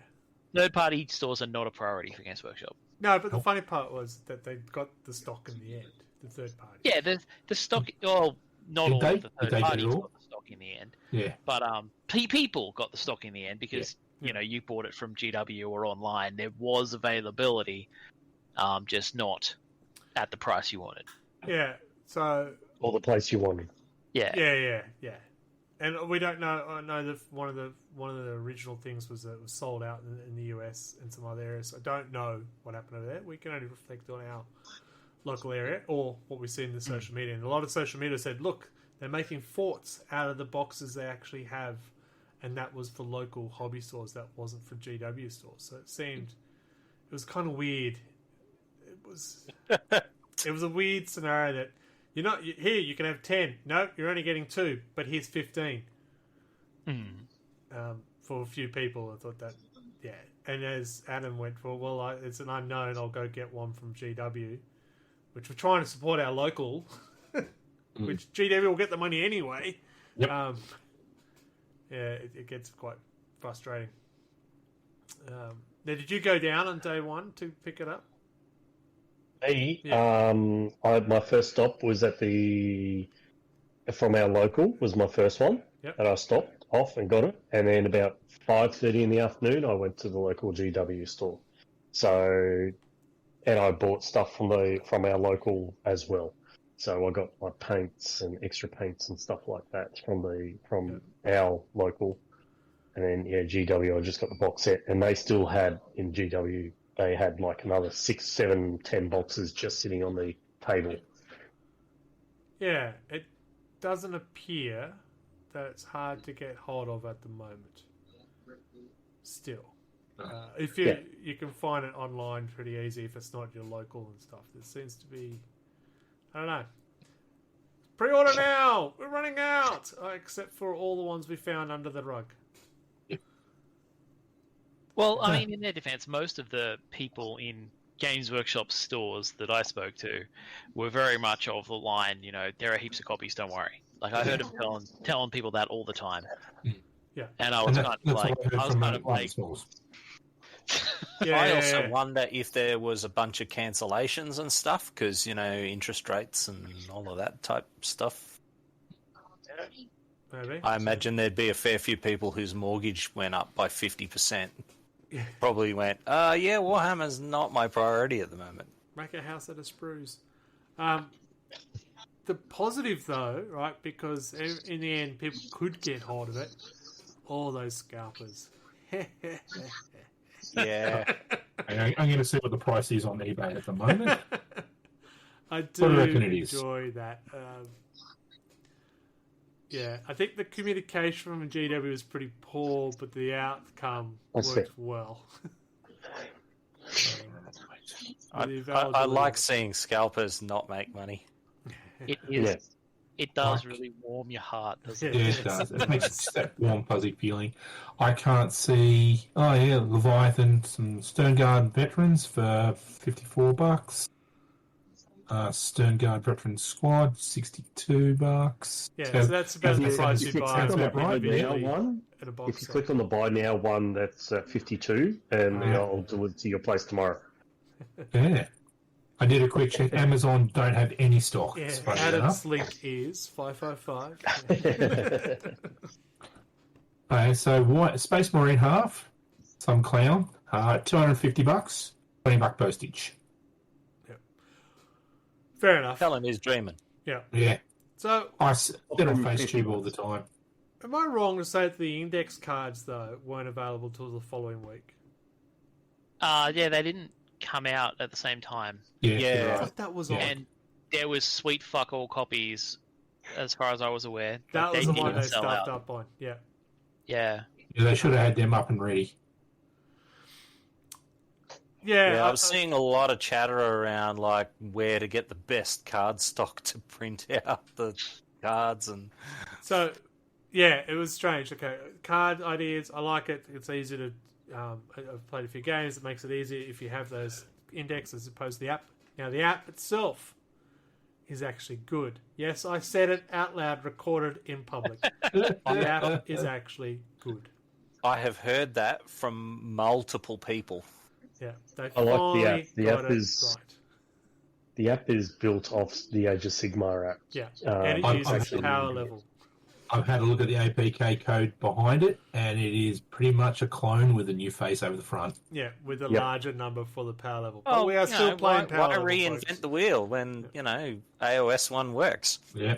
Third-party stores are not a priority for Games Workshop. No, but the funny part was that they got the stock in the end, the third party. Yeah, the stock. Well, not Did all they? of the Did third they get parties it all? got the stock in the end. Yeah. But people got the stock in the end because you bought it from GW or online. There was availability, just not at the price you wanted. Yeah. So. Or the place you wanted. Yeah. Yeah. And we don't know. I know that one of the original things was that it was sold out in the US and some other areas. I don't know what happened over there. We can only reflect on our local area or what we see in the social media. And a lot of social media said, "Look, they're making forts out of the boxes they actually have," and that was for local hobby stores. That wasn't for GW stores. So it was kind of weird. It was a weird scenario that. Here, you can have 10. No, you're only getting 2, but here's 15. For a few people, I thought that, yeah. And as Adam went for, it's an unknown, I'll go get one from GW, which we're trying to support our local, which GW will get the money anyway. Yep. It gets quite frustrating. Now, did you go down on day one to pick it up? Me, my first stop was from our local was my first one, and I stopped off and got it, and then about 5:30 in the afternoon, I went to the local GW store. So, and I bought stuff from our local as well. So I got my paints and extra paints and stuff like that from our local, and then GW. I just got the box set, and they still had in GW. They had like another 6, 7, 10 boxes just sitting on the table. Yeah, it doesn't appear that it's hard to get hold of at the moment. Still, if you can find it online pretty easy if it's not your local and stuff. There seems to be, I don't know. Pre-order now! We're running out! Except for all the ones we found under the rug. Well, I mean, in their defense, most of the people in Games Workshop stores that I spoke to were very much of the line, there are heaps of copies, don't worry. Like, I heard them telling people that all the time. Yeah. And I was kind of like... I also wonder if there was a bunch of cancellations and stuff, because, interest rates and all of that type stuff. Maybe. I imagine there'd be a fair few people whose mortgage went up by 50%. Probably went, Warhammer's not my priority at the moment. Make a house out of sprues. The positive, though, right, because in the end, people could get hold of it. All those scalpers. Yeah. I'm going to see what the price is on eBay at the moment. I do enjoy that. I think the communication from GW was pretty poor, but the outcome worked well. I like seeing scalpers not make money. It is. Yeah. It does really warm your heart, doesn't it? Yeah, it does. It makes that warm, fuzzy feeling. I can't see... Oh, yeah, Leviathan, some Sternguard veterans for $54. Sternguard Veteran Squad, $62. Yeah, so that's about the price you buy on the buy now one. If you click on the buy now one, that's $52, and I'll deliver to your place tomorrow. Yeah. I did a quick check. Amazon don't have any stock. Yeah, Adam's link is 555. Okay, so what? Space Marine half, some clown, $250, $20 postage. Yep. Fair enough. Helen is dreaming. Yeah. Yeah. So I sit on FaceTube all the time. Am I wrong to say that the index cards though weren't available till the following week? Yeah, they didn't come out at the same time. Yeah. I thought that was odd. And there was sweet fuck all copies, as far as I was aware. That was the one they stuffed up on. Yeah. Yeah. They should have had them up and ready. Yeah, I was seeing a lot of chatter around like where to get the best card stock to print out the cards and. So, yeah, it was strange. Okay, card ideas. I like it. It's easy to. I've played a few games. It makes it easier if you have those indexes as opposed to the app. Now, the app itself is actually good. Yes, I said it out loud, recorded in public. The app is actually good. I have heard that from multiple people. Yeah, they I like the finally app. The got app it is- right. The app is built off the Age of Sigmar app. Yeah, and it I'm uses actually- power level. I've had a look at the APK code behind it, and it is pretty much a clone with a new face over the front. Yeah, with a Yep. larger number for the power level. But Oh, we are still playing power why level. reinvent folks. the wheel when AOS 1 works? Yeah.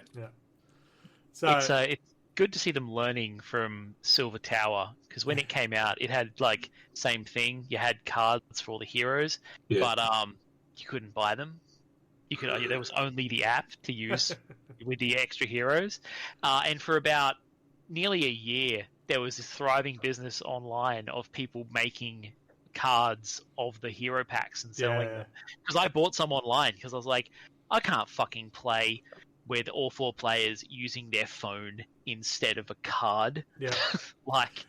So It's good to see them learning from Silver Tower, because when it came out, it had like same thing. You had cards for all the heroes, Yeah. but you couldn't buy them. You could there was only the app to use with the extra heroes, and for about nearly a year, there was this thriving business online of people making cards of the hero packs and selling them. Because I bought some online because I was like, I can't fucking play with all 4 players using their phone instead of a card. yeah. Like,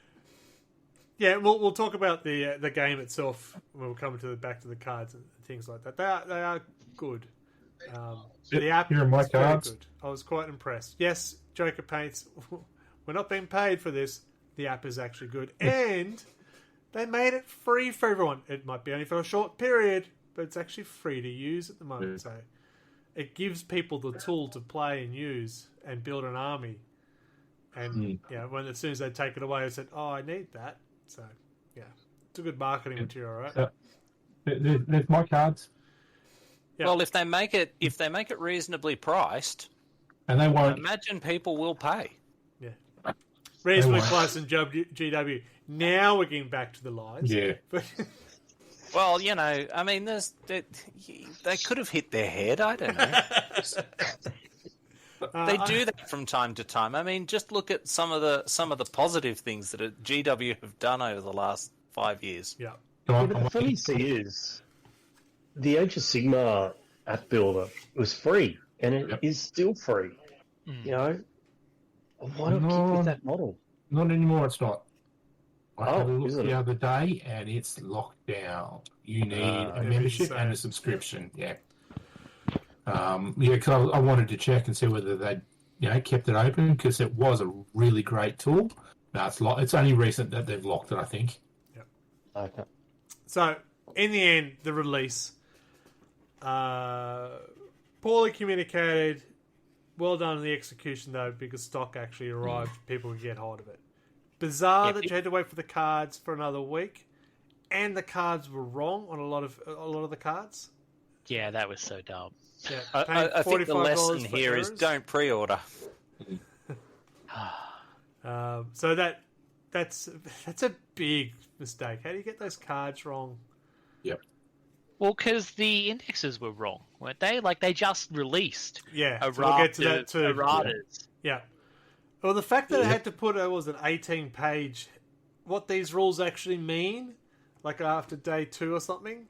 Yeah, we'll talk about the game itself when we'll come to back to the cards and things like that. They are good. The app Here are my is very cards. good. I was quite impressed. Yes, Joker Paints. We're not being paid for this. The app is actually good, and they made it free for everyone. It might be only for a short period, but it's actually free to use at the moment. So it gives people the tool to play and use and build an army. And when as soon as they take it away, I said, "Oh, I need that." So yeah, it's a good marketing material, right? So, there's my cards, Yeah. Well, if they make it reasonably priced, and they I won't. imagine people will pay. Reasonably They priced in GW. Now we're getting back to the lies. Yeah. But Well, I mean, they could have hit their head. I don't know. They do that from time to time. I mean, just look at some of the positive things that GW have done over the last 5 years. yeah. Yeah, but the funny thing is, the Age of Sigmar app builder was free, and it is still free. You know, why not keep with that model? Not anymore. It's not. I had a look isn't the it? other day, and it's locked down. You need a membership and a subscription. Yeah. Because I wanted to check and see whether they'd kept it open, because it was a really great tool. No, it's only recent that they've locked it, I think. Okay. So, in the end, the release, poorly communicated. Well done on the execution, though, because stock actually arrived. People could get hold of it. Bizarre that you had to wait for the cards for another week, and the cards were wrong on a lot of the cards. yeah, that was so dumb. Yeah, I think the lesson for here is errors. don't pre-order. So that's a big mistake. How do you get those cards wrong? Yep. Well, because the indexes were wrong, weren't they? Like, they just released Yeah, a so we'll get to that raft too. of erratas. Yeah. Well, the fact that it had to put an 18-page, what these rules actually mean, like after day 2 or something,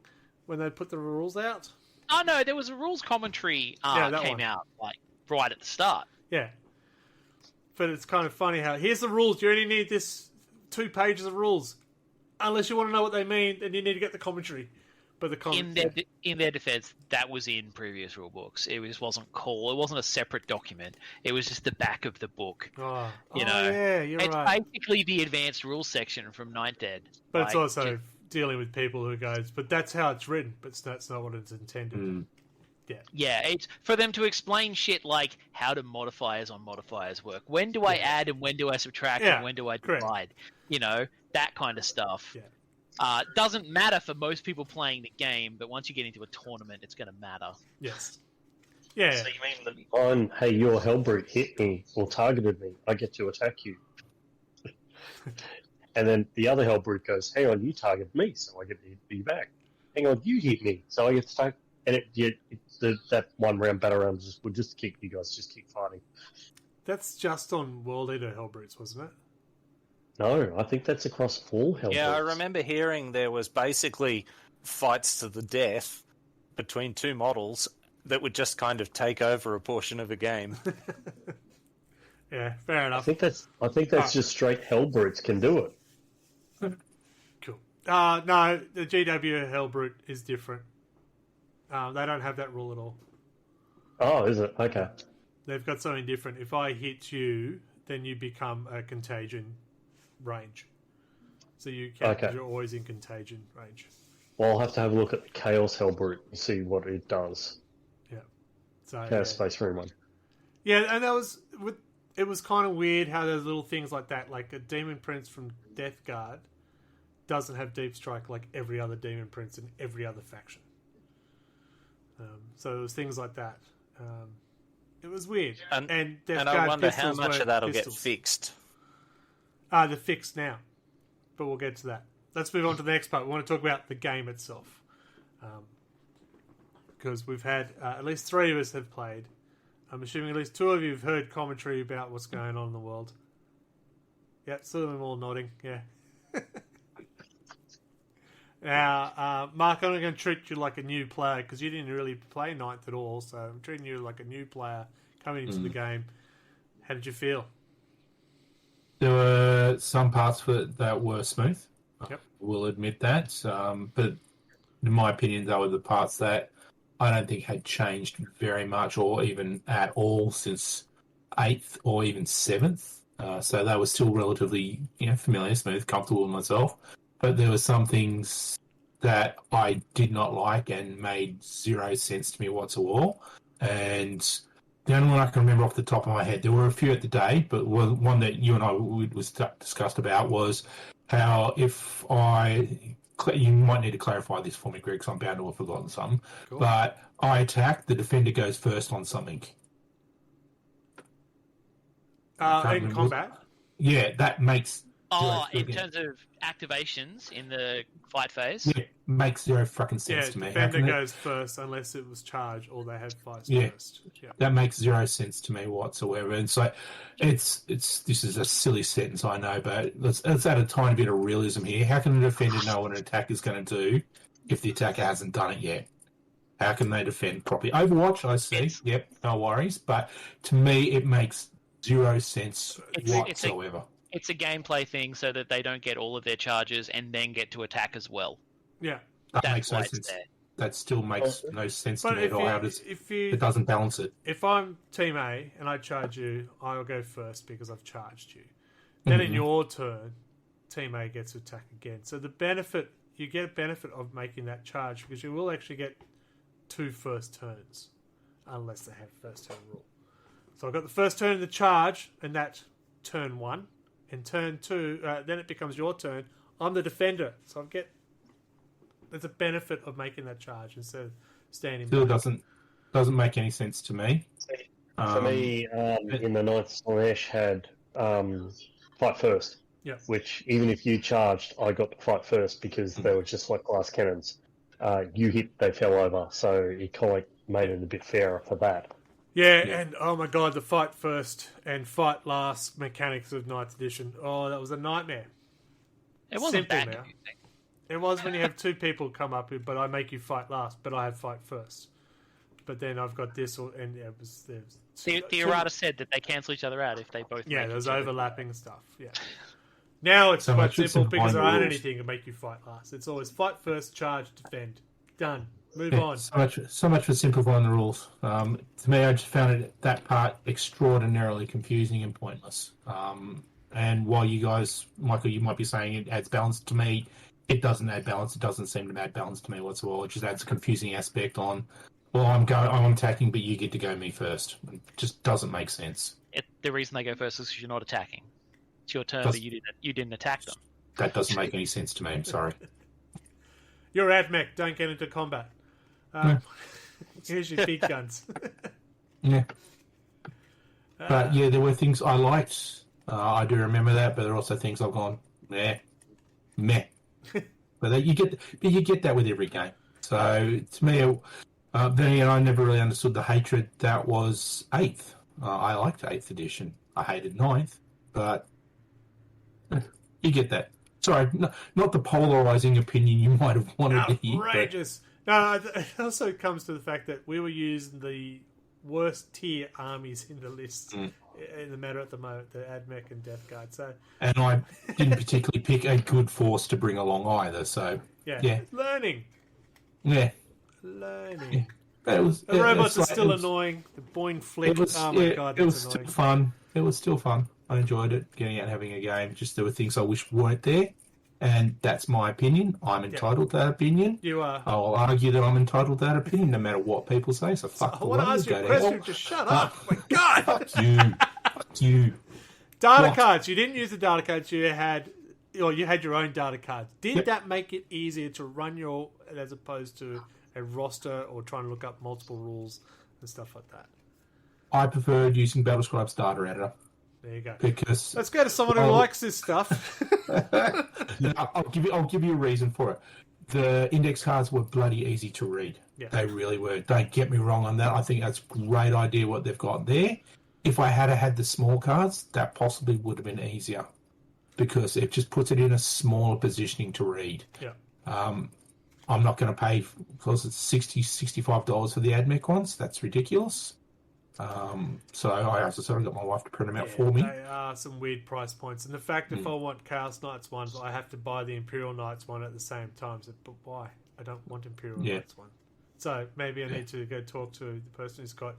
when they put the rules out. Oh, no, there was a rules commentary that came one. out, like, right at the start. Yeah. But it's kind of funny how, here's the rules, you only need this 2 pages of rules. Unless you want to know what they mean, then you need to get the commentary. But the In their defense, that was in previous rule books. It just wasn't cool. It wasn't a separate document. It was just the back of the book. Oh, You know, yeah, you're It's right. basically the advanced rules section from Ninth Ed. But it's Like, also dealing with people who goes, but that's how it's written, but that's not what it's intended. Yeah, it's for them to explain shit like how do modifiers on modifiers work. When do I add and when do I subtract Yeah, and when do I correct. divide? You know, that kind of stuff. Yeah. Doesn't matter for most people playing the game, but once you get into a tournament, it's going to matter. Yes. Yeah. So you mean that on, hey, your Hellbrute hit me or targeted me, I get to attack you. And then the other Hellbrute goes, hang on, you targeted me, so I get to hit you back. Hang on, you hit me, so I get to attack. And that one round battle round would just keep you guys keep fighting. That's just on World Eater Hellbrutes, wasn't it? No, I think that's across all Hellbrutes. Yeah, I remember hearing there was basically fights to the death between 2 models that would just kind of take over a portion of a game. Yeah, fair I enough. think that's just straight Hellbrutes can do it. Cool. No, the GW Hellbrute is different. They don't have that rule at all. Oh, is it? Okay. They've got something different. If I hit you, then you become a contagion range. So you can, Okay. you're always in contagion range. Well, I'll have to have a look at the Chaos Hellbrute and see what it does. Yeah. So Chaos Space Marine one. yeah, and that was it was kind of weird how there's little things like that, like a Demon Prince from Death Guard doesn't have Deep Strike like every other Demon Prince in every other faction. So there was things like that. It was weird. And Death and Guard I wonder how pistols much weren't of that'll pistols. get fixed. They're fixed now, but we'll get to that. Let's move on to the next part. We want to talk about the game itself, because we've had at least 3 of us have played. I'm assuming at least 2 of you have heard commentary about what's going on in the world. Yeah, some of them all nodding. Yeah. Now, Mark, I'm going to treat you like a new player because you didn't really play Ninth at all. So I'm treating you like a new player coming into the game. How did you feel? There were some parts that were smooth. Yep. We'll admit that. But in my opinion, they were the parts that I don't think had changed very much or even at all since 8th or even 7th. So they were still relatively, familiar, smooth, comfortable with myself. But there were some things that I did not like and made 0 sense to me whatsoever. And the only one I can remember off the top of my head, there were a few at the day, but one that you and I was discussed about was how if you might need to clarify this for me, Greg, because I'm bound to have forgotten something. Cool. But I attack, the defender goes first on something. In combat? Yeah, that makes... in terms of activations in the fight phase? Yeah, makes 0 fucking sense to me. Defender goes first unless it was charged or they had fights first. Yeah. That makes 0 sense to me whatsoever. And so this is a silly sentence, I know, but let's add a tiny bit of realism here. How can the defender know what an attack is going to do if the attacker hasn't done it yet? How can they defend properly? Overwatch, I see. Yep, no worries. But to me, it makes 0 sense whatsoever. It's a gameplay thing so that they don't get all of their charges and then get to attack as well. Yeah. That makes no sense. There. That still makes no sense to But me at all. It doesn't balance it. If I'm Team A and I charge you, I'll go first because I've charged you. Then in your turn, Team A gets to attack again. So you get a benefit of making that charge because you will actually get 2 first turns unless they have first turn rule. So I've got the first turn of the charge and that's turn 1. In turn 2, then it becomes your turn. I'm the defender, so there's a benefit of making that charge instead of standing Still back. doesn't make any sense to me. For me, in the 9th, Slanesh had fight first. Yeah. Which, even if you charged, I got to fight first because they were just like glass cannons. You hit, they fell over, so it kind of made it a bit fairer for that. Yeah, and oh my god, the fight first and fight last mechanics of 9th edition. Oh, that was a nightmare. It wasn't Simple bad. now. It was when you have 2 people come up, but I make you fight last, but I have fight first. But then I've got this, and it was... The errata said that they cancel each other out if they both Yeah, make there's each other. overlapping stuff, yeah. Now it's So quite much for simple because there aren't rules. anything to make you fight last. It's always fight first, charge, defend. Done. Move Yeah, on. So much for simplifying the rules. To me, I just found that part extraordinarily confusing and pointless. And while you guys, Michael, you might be saying it adds balance to me, it doesn't add balance. It doesn't seem to add balance to me whatsoever. It just adds a confusing aspect on, well, I'm attacking, but you get to go me first. It just doesn't make sense. The reason they go first is because you're not attacking. It's your turn, but you didn't attack them. That doesn't make any sense to me. I'm sorry. You're AdMech, don't get into combat. Here's your big guns. Yeah. But yeah, there were things I liked. I do remember that, but there are also things I've gone, meh. But you get that with every game. So to me, then again, I never really understood the hatred that was 8th. I liked 8th edition. I hated 9th, but you get that. Sorry, not the polarizing opinion you might have wanted to hear. Outrageous. No, it also comes to the fact that we were using the worst tier armies in the list in the meta at the moment, the AdMech and Death Guard. So, and I didn't particularly pick a good force to bring along either. So yeah. Learning. Yeah. Learning. But the robots are still annoying. The boing flick. Oh my god, it was annoying. still fun. It was still fun. I enjoyed it, getting out and having a game. Just there were things I wish weren't there. And that's my opinion. I'm entitled to that opinion. You are. I'll argue that I'm entitled to that opinion no matter what people say. So fuck I the want to lot of ask you. you a Go to question. hell. Just shut up. Oh my God. Fuck you. Fuck you. Data What? cards. You didn't use the data cards. You had your own data cards. Did Yep. that make it easier to run your, as opposed to a roster or trying to look up multiple rules and stuff like that? I preferred using Battlescribe's data editor There you go. because Let's go to someone who Well- likes this stuff. I'll give you a reason for it. The index cards were bloody easy to read. Yeah. They really were. Don't get me wrong on that. I think that's a great idea what they've got there. If I had the small cards, that possibly would have been easier because it just puts it in a smaller positioning to read. Yeah. I'm not going to pay because it's $65 for the AdMech ones. That's ridiculous. So I also sort of got my wife to print them out for me. They are some weird price points. And the fact if I want Chaos Knights one, I have to buy the Imperial Knights one at the same time. So, but why? I don't want Imperial Knights one. So maybe I need to go talk to the person who's got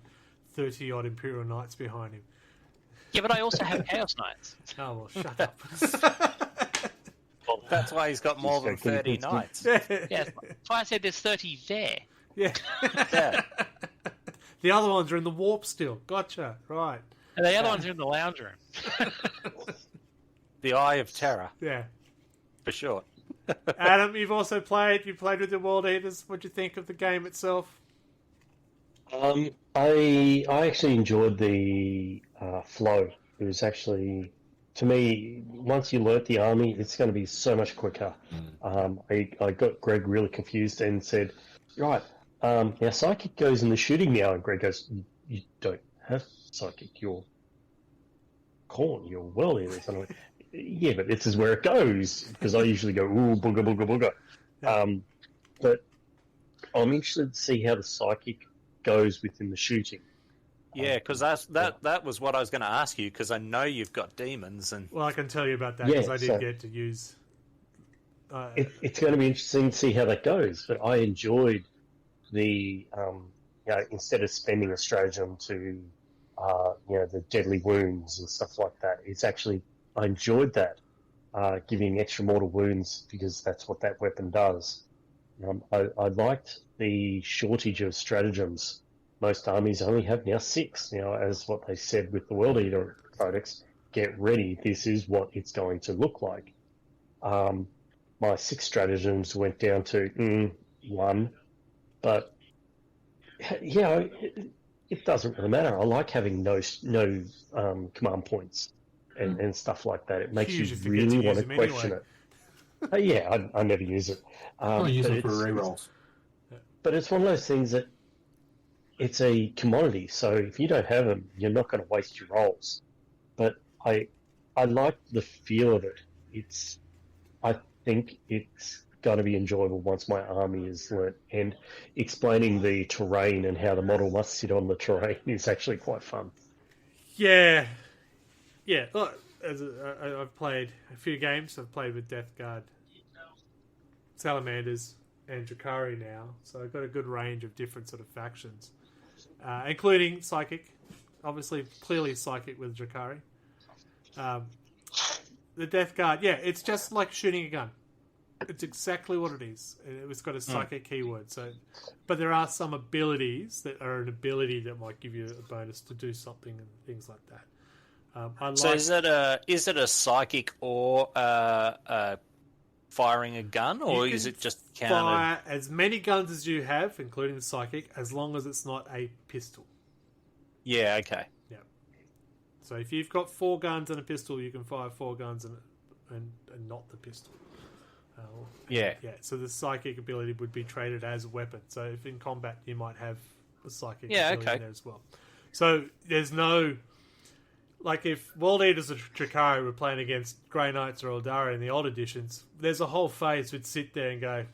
30-odd Imperial Knights behind him. Yeah, but I also have Chaos Knights. Oh, well, shut up. Well, that's why he's got more than 30 knights. Yeah, that's why I said there's 30 there. Yeah. Yeah. The other ones are in the warp still. Gotcha. Right. And the other ones are in the lounge room. The Eye of Terror, Yeah. for sure. Adam, you've also played. You played with the World Eaters. What do you think of the game itself? I actually enjoyed the flow. It was actually, to me, once you alert the army, it's going to be so much quicker. I got Greg really confused and said, right, now Psychic goes in the shooting now. And Greg goes, you don't have Psychic. You're Corn. You're World Eaters. And I'm like, yeah, but this is where it goes. Because I usually go, ooh, booga, booga, booga. But I'm interested to see how the Psychic goes within the shooting. Yeah, because that was what I was going to ask you, because I know you've got demons. And Well, I can tell you about that because Yeah, I did so- get to use. It's going to be interesting to see how that goes. But I enjoyed the, instead of spending a stratagem to, the deadly wounds and stuff like that, it's actually, I enjoyed that, giving extra mortal wounds because that's what that weapon does. I liked the shortage of stratagems. Most armies only have now 6. As what they said with the World Eater Codex, get ready, this is what it's going to look like. My 6 stratagems went down to 1, but it doesn't really matter. I like having no command points and stuff like that. It makes Huge you if you get really to want use to them question anyway. it. I never use it. I use but them for it's- rerolls. But it's one of those things that it's a commodity. So if you don't have them, you're not going to waste your rolls. But I like the feel of it. I think it's going to be enjoyable once my army is learnt. And explaining the terrain and how the model must sit on the terrain is actually quite fun. Yeah. Look, I've played a few games. I've played with Death Guard, Salamanders, and Drakari now. So I've got a good range of different sort of factions, including Psychic. Obviously, clearly Psychic with Drakari. The Death Guard, it's just like shooting a gun. It's exactly what it is. It's got a psychic keyword. So, but there are some abilities that are an ability that might give you a bonus to do something and things like that. so is it a psychic or firing a gun, or You is can it just counted? fire as many guns as you have, including the psychic, as long as it's not a pistol. Yeah, okay. So if you've got 4 guns and a pistol, you can fire 4 guns and not the pistol. Yeah. So the psychic ability would be traded as a weapon. So if in combat, you might have a psychic Yeah, ability okay. there as well. So there's no... Like if World Eaters or Drakari were playing against Grey Knights or Eldari in the old editions, there's a whole phase would sit there and go,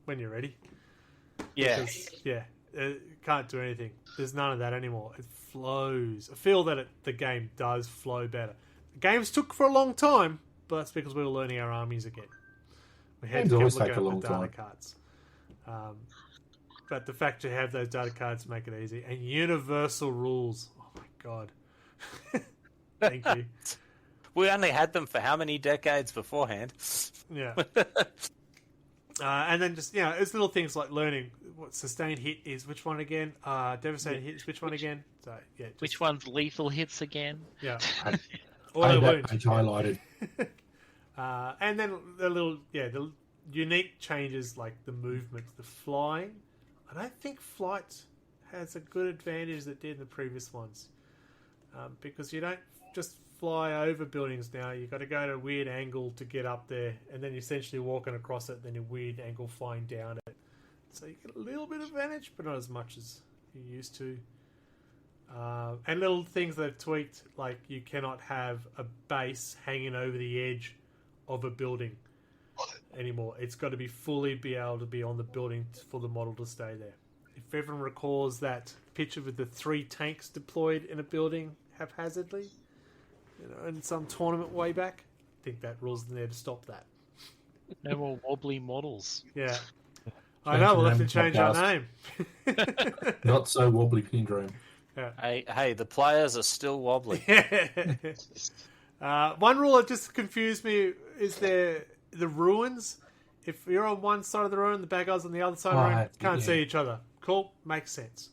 when you're ready. Yeah. Because, can't do anything. There's none of that anymore. It flows. I feel that the game does flow better. The games took for a long time, but that's because we were learning our armies again. We had Games to keep always looking take a at long the data time. cards. But the fact you have those data cards make it easy. And universal rules. Oh my god. Thank you. We only had them for how many decades beforehand? Yeah. And then just, it's little things like learning what sustained hit is, which one again, devastating hit is which one again. So, yeah. Which one's lethal hits again? Yeah. Auto Auto wound. page highlighted. And then the unique changes like the movement, the flying. I don't think flight has a good advantage as it did in the previous ones. Because you don't just fly over buildings now. You've got to go to a weird angle to get up there, and then you're essentially walking across it, then a weird angle flying down it. So you get a little bit of advantage, but not as much as you used to. And little things they've tweaked, like you cannot have a base hanging over the edge of a building anymore. It's got to be able to be on the building for the model to stay there. If everyone recalls that picture with the 3 tanks deployed in a building haphazardly, in some tournament way back, I think that rule's in there to stop that. No more wobbly models. Yeah. I know, we'll have to change our name. Not so wobbly syndrome. Yeah. Hey, the players are still wobbly. One rule that just confused me is the ruins. If you're on one side of the ruin, the bad guys on the other side of the ruin can't see each other. Cool, makes sense.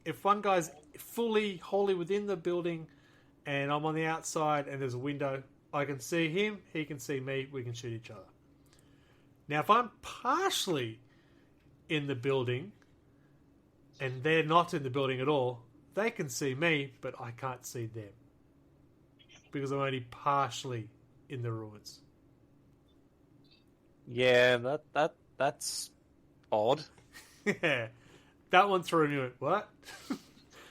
If one guy's wholly within the building and I'm on the outside and there's a window, I can see him, he can see me, we can shoot each other. Now, if I'm partially in the building and they're not in the building at all, they can see me, but I can't see them. Because I'm only partially in the ruins. Yeah, that's odd. Yeah. That one threw me. What?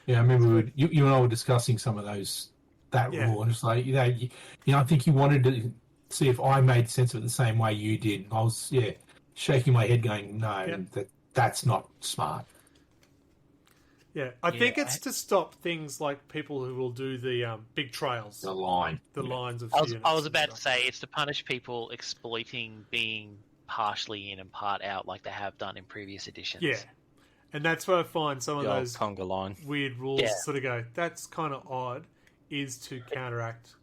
Yeah, I remember you and I were discussing some of that rule, and it's like, I think you wanted to see if I made sense of it the same way you did. I was, shaking my head going, no, that's not smart. Yeah, I think it's to stop things like people who will do the big trails. The lines of units. I was about to say, it's to punish people exploiting being partially in and part out like they have done in previous editions. Yeah. And that's where I find some of those conga line. Weird rules sort of go, that's kind of odd, is to counteract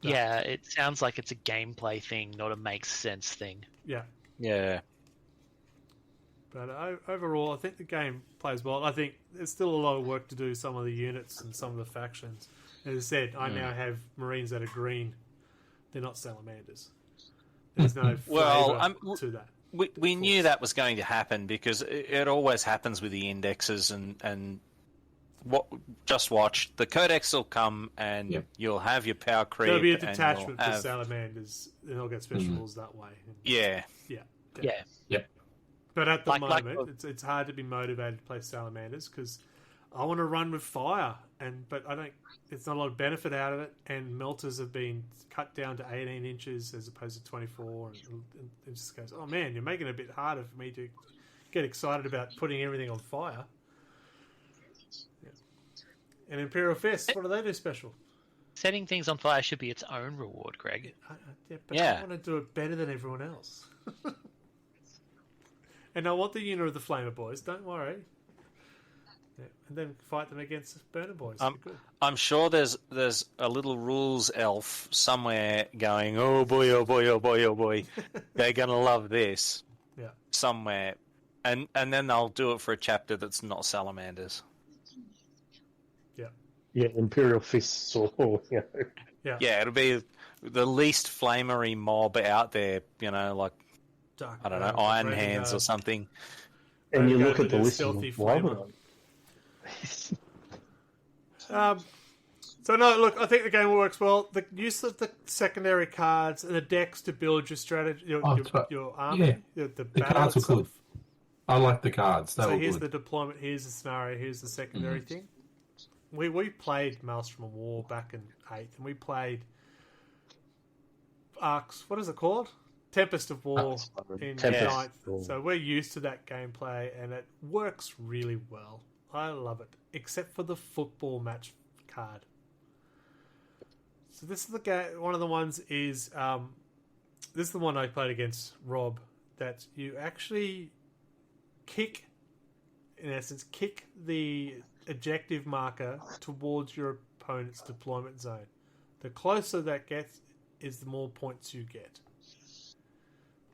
that. Yeah, it sounds like it's a gameplay thing, not a makes sense thing. Yeah. Yeah. But overall, I think the game plays well. I think there's still a lot of work to do, some of the units and some of the factions. As I said, I now have Marines that are green. They're not salamanders. There's no flavour to that. We knew that was going to happen because it always happens with the indexes and just watch. The codex will come and you'll have your power creep. There'll be a detachment for salamanders and they'll get special rules that way. Yeah. But at the moment, it's hard to be motivated to play salamanders because I want to run with fire, but I don't. It's not a lot of benefit out of it. And melters have been cut down to 18 inches as opposed to 24, and it just goes, oh man, you're making it a bit harder for me to get excited about putting everything on fire. Yeah. And Imperial Fist, what do they do special? Setting things on fire should be its own reward, Greg. I want to do it better than everyone else. And I want the unit of the Flamer Boys, don't worry. Yeah. And then fight them against Burner Boys. I'm sure there's a little rules elf somewhere going, oh boy, oh boy, oh boy, oh boy. They're going to love this. Yeah. Somewhere. And then they'll do it for a chapter that's not salamanders. Yeah. Yeah, Imperial Fists or Yeah. Yeah, it'll be the least flamery mob out there, like Dark, I don't know, Iron Hands or something. And you look at the list stealthy of why would So no, look, I think the game works well. The use of the secondary cards and the decks to build your strategy, your army, the cards are good. I like the cards. So here's the deployment, here's the scenario, here's the secondary thing. We played Maelstrom of War back in 8th, and we played Arcs. What is it called? Tempest of War in 9th. So we're used to that gameplay, and it works really well. I love it, except for the football match card. So this is the game. One of the ones is this is the one I played against Rob. That you actually kick the ejective marker towards your opponent's deployment zone. The closer that gets, is the more points you get.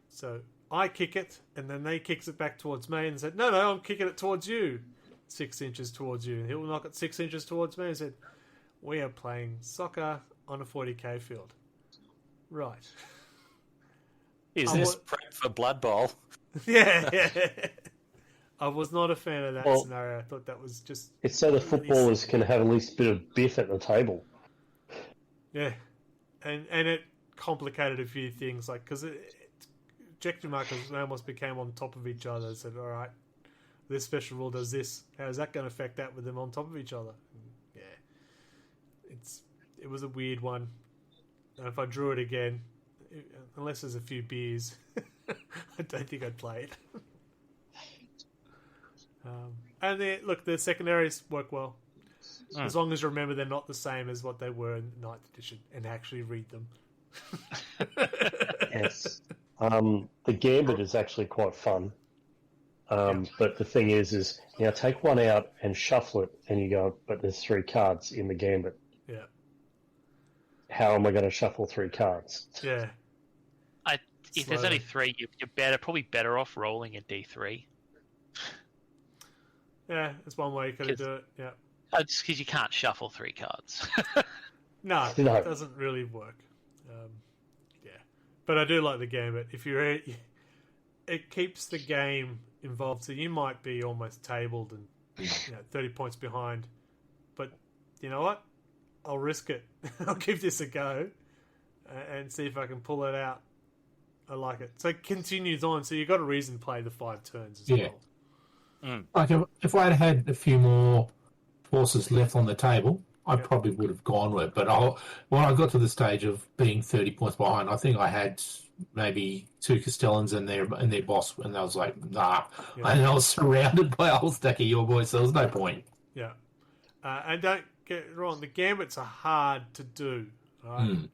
So I kick it, and then they kicks it back towards me and said, no, I'm kicking it towards you. 6 inches towards you. And he'll knock it 6 inches towards me and said, we are playing soccer on a 40k field. Right. Is this prep for Blood Bowl? Yeah. I was not a fan of that scenario. I thought that was just... It's so the footballers can have at least a bit of biff at the table. Yeah. And it complicated a few things, like, because objective markers almost became on top of each other. Said, all right, this special rule does this. How is that going to affect that with them on top of each other? And it was a weird one. And if I drew it again, unless there's a few beers, I don't think I'd play it. And the secondaries work well. As long as you remember they're not the same as what they were in 9th edition and actually read them. Yes. The gambit is actually quite fun. But the thing is take one out and shuffle it, and you go, but there's 3 cards in the gambit. Yeah. How am I going to shuffle 3 cards? Yeah. If there's only 3, you're probably better off rolling a d3. Yeah, that's one way you could do it. Yeah. Just because you can't shuffle 3 cards. No, it doesn't really work. But I do like the gambit. It keeps the game involved. So you might be almost tabled and 30 points behind, but you know what? I'll risk it. I'll give this a go and see if I can pull it out. I like it. So it continues on. So you've got a reason to play the 5 turns as well. Like if I had had a few more forces left on the table, I probably would have gone with it. But when I got to the stage of being 30 points behind, I think I had maybe 2 Castellans and their boss, and I was like, nah. Yeah. And I was surrounded by a whole stack of your boys, so there was no point. Yeah. And don't get it wrong, the gambits are hard to do. Right?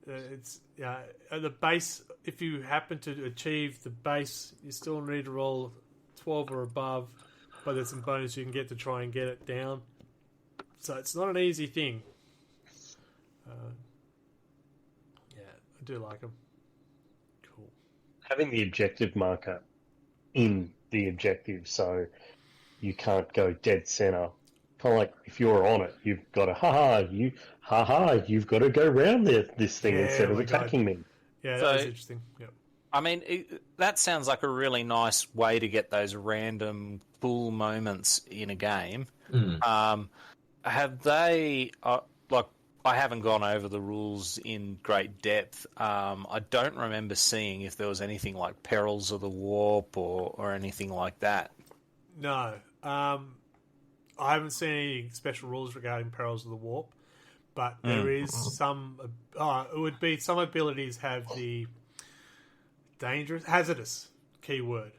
It's at the base, if you happen to achieve the base, you still need to roll 12 or above, but there's some bonus you can get to try and get it down. So it's not an easy thing. I do like them. Cool. Having the objective marker in the objective, so you can't go dead center. Kind of like if you're on it, you've got to you've got to go round this thing instead of attacking me. Yeah, that was interesting. Yep. I mean, that sounds like a really nice way to get those random cool moments in a game. Have they, I haven't gone over the rules in great depth. I don't remember seeing if there was anything like Perils of the Warp or anything like that. No. I haven't seen any special rules regarding Perils of the Warp, but there is some... it would be some abilities have the hazardous keyword.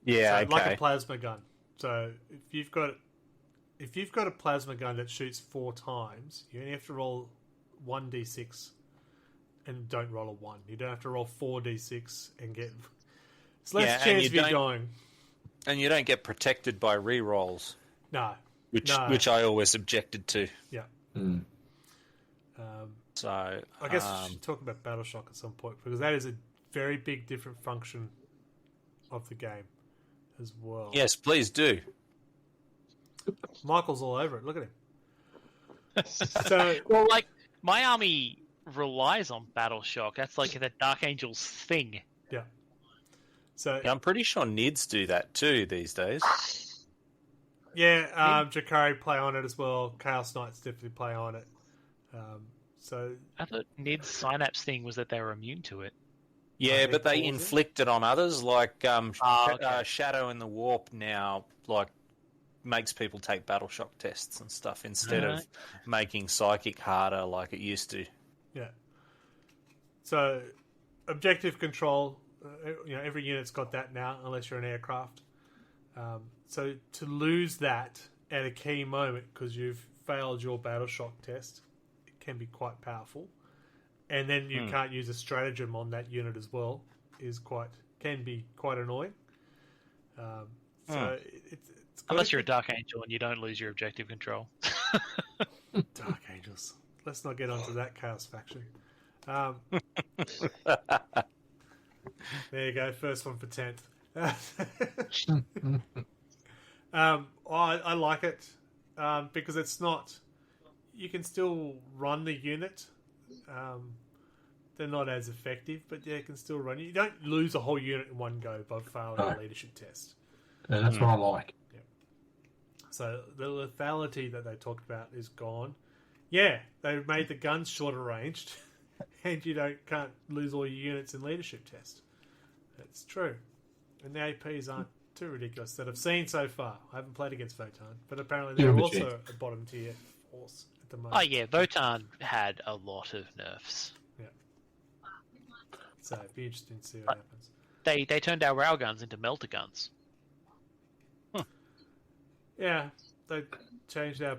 Yeah, so, okay. Like a plasma gun. So if you've got a plasma gun that shoots 4 times, you only have to roll 1d6 and don't roll a 1. You don't have to roll 4d6 and get... It's less chance of you dying. And you don't get protected by re-rolls. No. Which I always objected to. Yeah. So I guess we should talk about Battle Shock at some point, because that is a very big different function of the game as well. Yes, please do. Michael's all over it. Look at him. So, well, like, my army relies on Battle Shock. That's like the Dark Angels thing. Yeah. So I'm pretty sure Nids do that too these days. Yeah, Jakari play on it as well. Chaos Knights definitely play on it. So I thought Nid's Synapse thing was that they were immune to it. Yeah, but they inflict it on others. Like Shadow in the Warp now, like, makes people take Battle Shock tests and stuff instead of making Psychic harder like it used to. Yeah. So objective control, every unit's got that now, unless you're an aircraft. So to lose that at a key moment because you've failed your Battle Shock test, it can be quite powerful. And then you can't use a stratagem on that unit as well, can be quite annoying. It's unless you're a Dark Angel and you don't lose your objective control. Dark Angels. Let's not get onto that Chaos faction. There you go, first one for 10th. I like it because it's not. You can still run the unit. They're not as effective, but they can still run. You don't lose a whole unit in one go by failing a leadership test. And that's what I like. So the lethality that they talked about is gone. Yeah, they've made the guns shorter ranged, and you can't lose all your units in leadership test. That's true. And the APs aren't too ridiculous that I've seen so far. I haven't played against Votan, but apparently they're also a bottom tier force at the moment. Oh yeah, Votan had a lot of nerfs. Yeah. So it'd be interesting to see what happens. They turned our railguns into melter guns. Yeah, they changed our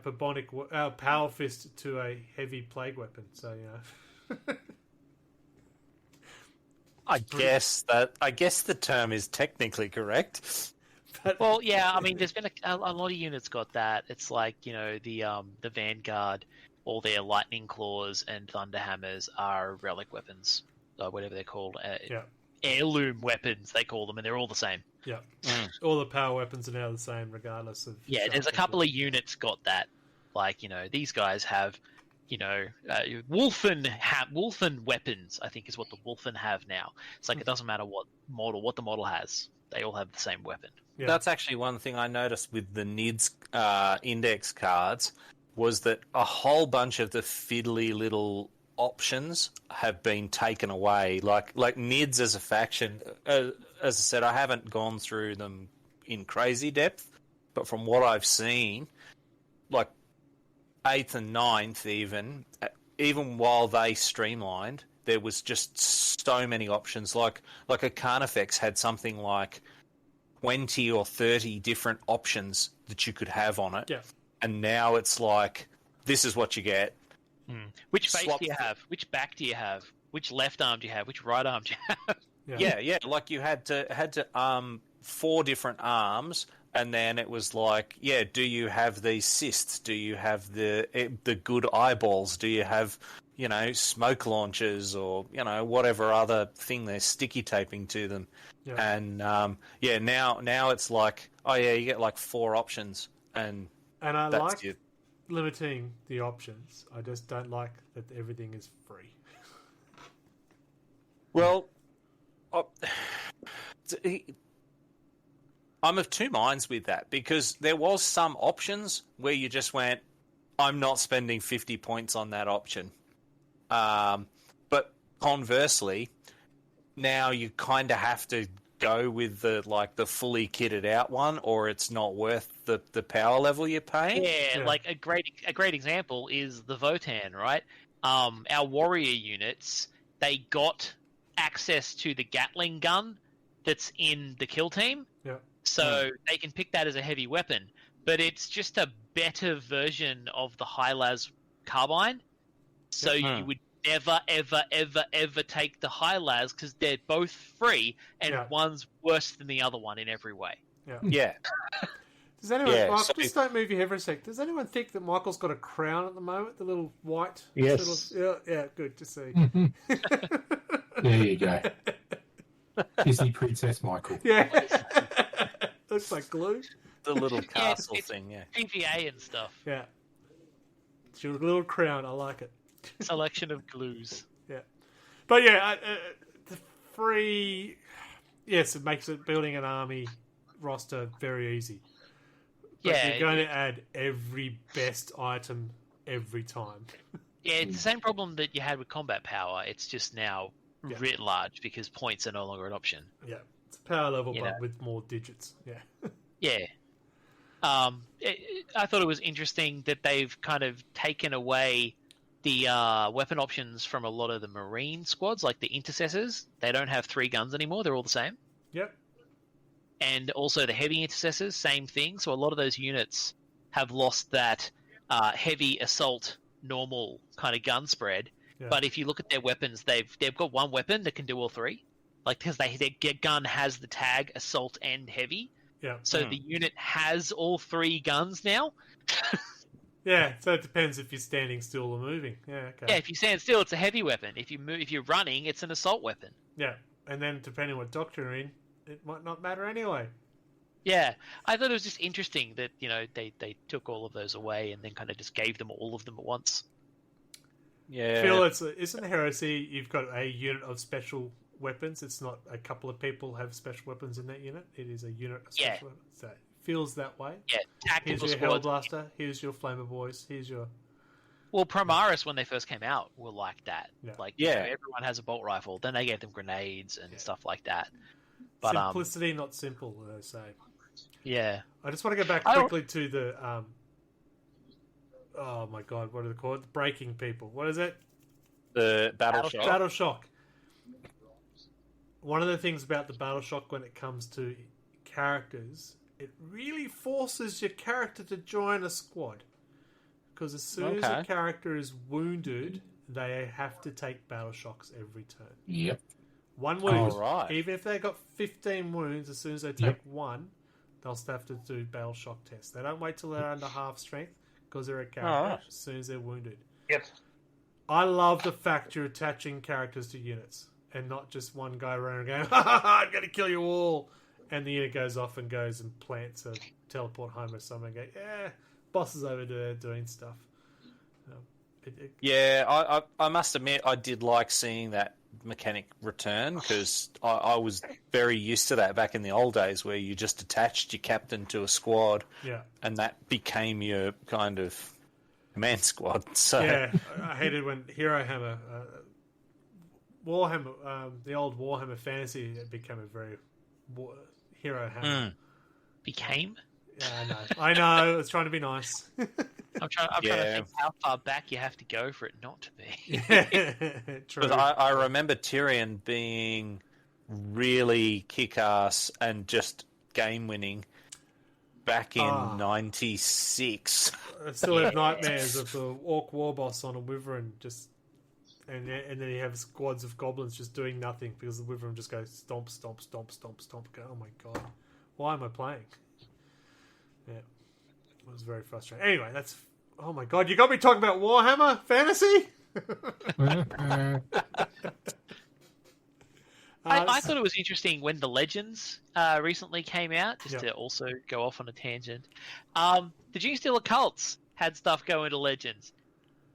power fist to a heavy plague weapon. So I guess the term is technically correct. But, well, yeah, I mean, there's been a lot of units got that. It's like the Vanguard, all their lightning claws and thunder hammers are relic weapons, or whatever they're called. Heirloom weapons, they call them, and they're all the same. Yeah, all the power weapons are now the same, regardless of. Yeah, there's a couple of units got that. Like these guys have, Wolfen weapons. I think is what the Wolfen have now. It's like it doesn't matter what the model has. They all have the same weapon. Yeah. That's actually one thing I noticed with the NIDS index cards was that a whole bunch of the fiddly little options have been taken away. Like NIDS as a faction, as I said, I haven't gone through them in crazy depth, but from what I've seen, like 8th and 9th even while they streamlined, there was just so many options. Like a Carnifex had something like 20 or 30 different options that you could have on it. Yeah. And now it's like, this is what you get. Which face do you have? Which back do you have? Which left arm do you have? Which right arm do you have? Yeah. Like you had to arm 4 different arms, and then it was like, do you have these cysts? Do you have the good eyeballs? Do you have smoke launchers or whatever other thing they're sticky taping to them? Yeah. And now it's like, you get like 4 options, and I that's like it. Limiting the options. I just don't like that everything is free. Well, I'm of two minds with that, because there was some options where you just went, I'm not spending 50 points on that option. But conversely, now you kind of have to go with the fully kitted out one, or it's not worth the power level you're paying. Yeah, like a great example is the Votan, right? Our warrior units, they got access to the Gatling gun that's in the kill team. Yeah. So they can pick that as a heavy weapon, but it's just a better version of the high-las carbine. So you would never, ever, ever, ever take the high-las because they're both free, and one's worse than the other one in every way. Yeah. Does anyone, Michael, just don't move your head for a sec. Does anyone think that Michael's got a crown at the moment? The little white? Yes. Yeah, good to see. There you go. Disney Princess Michael. Yeah. Looks like glue. The little castle it's thing, yeah. PVA and stuff. Yeah. It's your little crown. I like it. Selection of glues. Yeah. But yeah, the free... Yes, it makes it building an army roster very easy. But you're going to add every best item every time. Yeah, it's the same problem that you had with combat power. It's just now writ large because points are no longer an option. Yeah, it's power level, but with more digits. Yeah. Yeah. I thought it was interesting that they've kind of taken away the weapon options from a lot of the Marine squads, like the Intercessors. They don't have 3 guns anymore. They're all the same. Yep. And also the Heavy Intercessors, same thing. So a lot of those units have lost that heavy assault, normal kind of gun spread. Yeah. But if you look at their weapons, they've got one weapon that can do all 3. Like, because their gun has the tag assault and heavy. Yeah. So the unit has all 3 guns now. Yeah, so it depends if you're standing still or moving. Yeah, okay. Yeah, if you stand still, it's a heavy weapon. If you're running, it's an assault weapon. Yeah, and then depending what doctor you're in, it might not matter anyway. Yeah, I thought it was just interesting that they took all of those away and then kind of just gave them all of them at once. Yeah. Phil, isn't heresy? You've got a unit of special weapons. It's not a couple of people have special weapons in that unit. It is a unit of special weapons. So it feels that way. Yeah, tactical Here's your squads. Hellblaster. Here's your Flamer Boys. Here's your... Well, Primaris, when they first came out, were like that. Yeah. Like, Yeah. everyone has a bolt rifle. Then they gave them grenades and stuff like that. But Simplicity, not simple, they say. yeah, I just want to go back quickly to the... oh my god, what are they called? The breaking people. What is it? The Battle Shock. Battle Shock. One of the things about the Battle Shock when it comes to characters, it really forces your character to join a squad. Because as soon as a character is wounded, they have to take Battle Shocks every turn. Yep. One wound. right. Even if they got 15 wounds, as soon as they take one, they'll still have to do Battle Shock tests. They don't wait till they're under half strength because they're a character as soon as they're wounded. Yep. I love the fact you're attaching characters to units and not just one guy running going, ha ha ha, I'm going to kill you all. And the unit goes off and goes and plants a teleport home or something and go, yeah, boss is over there doing stuff. Yeah, I must admit I did like seeing that mechanic return because I was very used to that back in the old days where you just attached your captain to a squad and that became your kind of command squad. So yeah, I hated when Hero Hammer, Warhammer, the old Warhammer Fantasy became a very Hero Hammer. became. Yeah, I know. I was trying to be nice. I'm trying to think how far back you have to go for it not to be. True. Because I remember Tyrion being really kick-ass and just game-winning back in '96. I still have nightmares of the Orc War Boss on a Wyvern, and then you have squads of goblins just doing nothing because the Wyvern just goes stomp, stomp, stomp, stomp, stomp. Go, oh my god, why am I playing? Yeah, it was very frustrating. Anyway, that's... Oh my god, you got me talking about Warhammer Fantasy? I thought it was interesting when the Legends recently came out, just to also go off on a tangent. The Genestealer Cults had stuff going to Legends.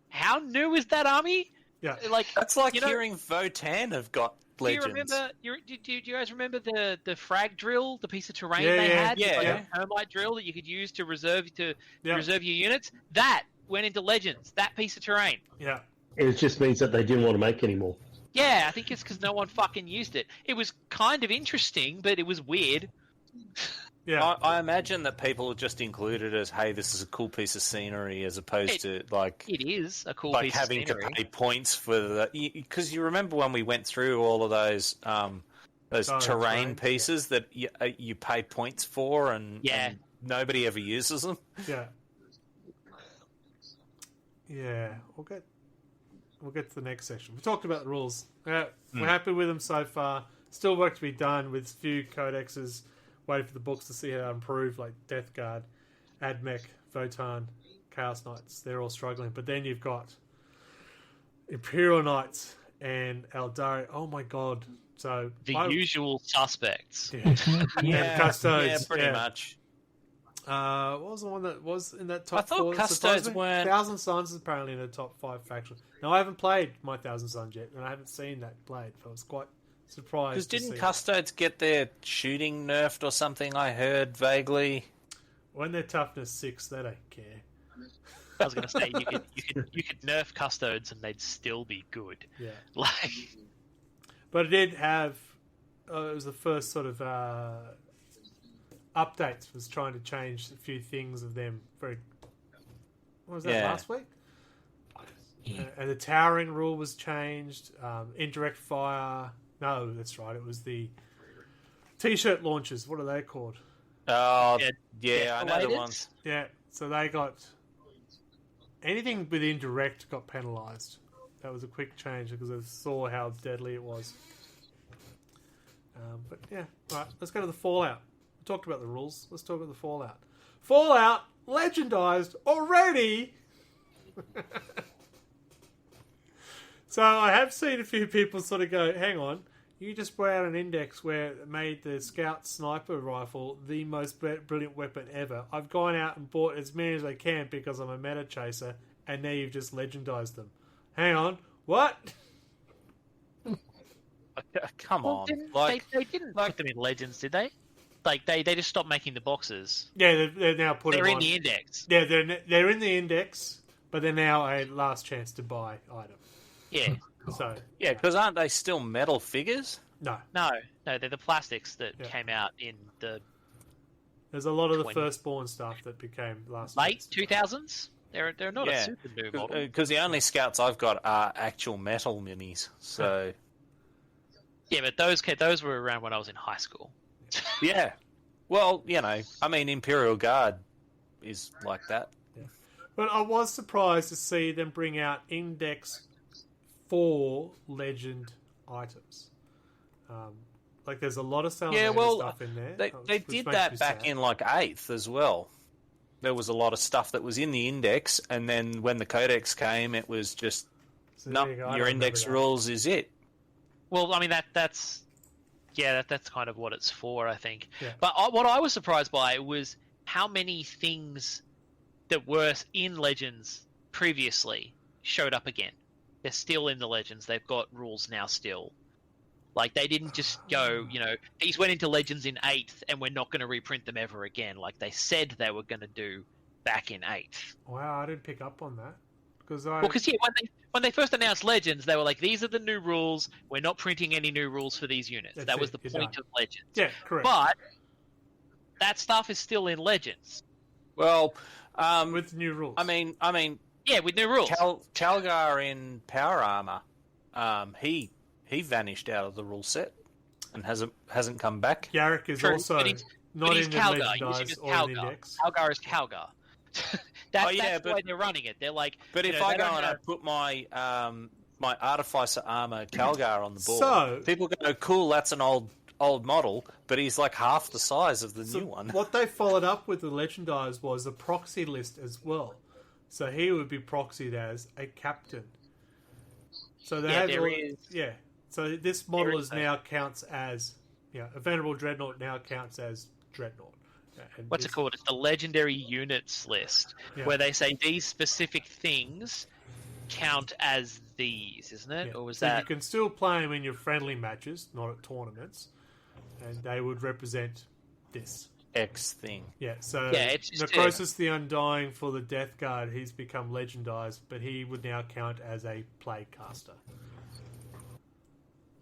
How new is that army? Yeah. That's like hearing Votan have got Legends. Do you guys remember the frag drill, the piece of terrain they had? Yeah. A termite drill that you could use to reserve your units? That went into Legends, that piece of terrain. Yeah. It just means that they didn't want to make any more. Yeah, I think it's because no one fucking used it. It was kind of interesting, but it was weird. Yeah. I imagine that people just include it as, hey, this is a cool piece of scenery, as opposed to like it is a cool like piece having of scenery. to pay points for the, because you remember when we went through all of those terrain pieces that you pay points for, and nobody ever uses them. Yeah. Yeah, we'll get to the next section. We talked about the rules. We're happy with them so far. Still work to be done with few codexes. Waiting for the books to see how to improve, like Death Guard, Admech, Votan, Chaos Knights. They're all struggling. But then you've got Imperial Knights and Eldari. Oh my god. So the usual suspects. Yeah, Custodes. Yeah, pretty much. What was the one that was in that top I thought four? Custodes weren't... Thousand Sons is apparently in the top 5 factions. Now, I haven't played my Thousand Sons yet, and I haven't seen that played. I was quite surprised. Because didn't see Custodes get their shooting nerfed or something? I heard vaguely. when they're toughness 6, they don't care. I was going to say you could nerf Custodes and they'd still be good. Yeah, Like, but it did have. It was the first sort of updates. Was trying to change a few things of them. What was that last week? And the towering rule was changed. Indirect fire. No, that's right. It was the T-shirt launchers. What are they called? Oh, yeah, I know the Deflated? ones. Yeah, so they got... Anything with indirect got penalised. That was a quick change because I saw how deadly it was. But yeah, right, let's go to the Fallout. We talked about the rules. Let's talk about the Fallout. Fallout legendized already. So I have seen a few people sort of go, hang on, you just brought out an index where it made the Scout sniper rifle the most brilliant weapon ever. I've gone out and bought as many as I can because I'm a meta chaser, and now you've just legendized them. Hang on, what? Come Well, on. they didn't put them in Legends, did they? Like, they just stopped making the boxes. Yeah, they're now put They're them in on. the index. Yeah, they're in the index, but they're now a last chance to buy item. Yeah. So Yeah, because aren't they still metal figures? no, No, they're the plastics that Yeah. came out in the there's a lot of the 20. firstborn stuff that became last late chance. 2000s. They're not a Yeah. super new model. Because the only scouts I've got are actual metal minis. So, Uh, Yeah, but those were around when I was in high school. yeah. Well, I mean, Imperial Guard is like that. But I was surprised to see them bring out Index 4 Legend items. Like, there's a lot of Salamander Yeah, well, stuff in there. They which did makes that me back sad. in like 8th as well. There was a lot of stuff that was in the index, and then when the codex came, it was just, So no, there you go, I your don't index remember that. rules is it. Well, I mean that's kind of what it's for, I think. Yeah. But what I was surprised by was how many things that were in Legends previously showed up again. They're still in the Legends. They've got rules now still. Like, they didn't just go, these went into Legends in 8th and we're not going to reprint them ever again, like they said they were going to do back in 8th. Wow, I didn't pick up on that. Because Well, because when they first announced Legends, they were like, these are the new rules. We're not printing any new rules for these units. That's That was it, the you're point done. of Legends. Yeah, correct. But that stuff is still in Legends. Well, with new rules. I mean, Yeah, with new rules. Calgar in Power Armor, he vanished out of the rule set and hasn't come back. Garrick is True, also but he's- not but he's in the Calgar. He's legendized just or in the Calgar. index. Calgar is Calgar. That's but why they're running it. They're like, But if they I go don't and I have- put my my Artificer Armor Calgar on the board, So- people go, cool, that's an old model, but he's like half the size of the So new one. what they followed up with the legendized was a proxy list as well. So he would be proxied as a captain. So they Yeah, have there all, is- yeah. So this model is is now counts as a venerable dreadnought now counts as dreadnought. And what's it called? It's the legendary units list, Yeah. where they say these specific things count as these, isn't it? Yeah. Or was So that? you can still play them in your friendly matches, not at tournaments, and they would represent this. X thing. Yeah, so Yeah, it's just Necrosis the Undying for the Death Guard, he's become legendized, but he would now count as a plague caster.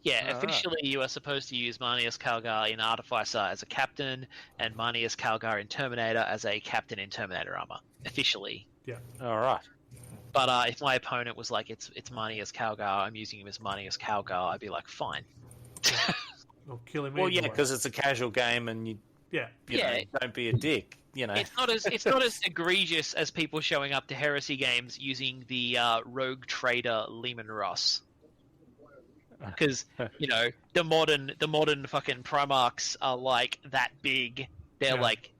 Yeah, Alright. officially you are supposed to use Marnius Calgar in Artificer as a captain, and Marnius Calgar in Terminator as a captain in Terminator armor. Officially. All right. But if my opponent was like, it's Marnius Calgar, I'm using him as Marnius Calgar, I'd be like, fine. Or kill him Well, either yeah, way. because it's a casual game, and you Yeah. Yeah. don't be a dick. It's not as egregious as people showing up to Heresy games using the Rogue Trader Lehman Ross. Because the modern fucking Primarchs are like that big. They're Yeah. like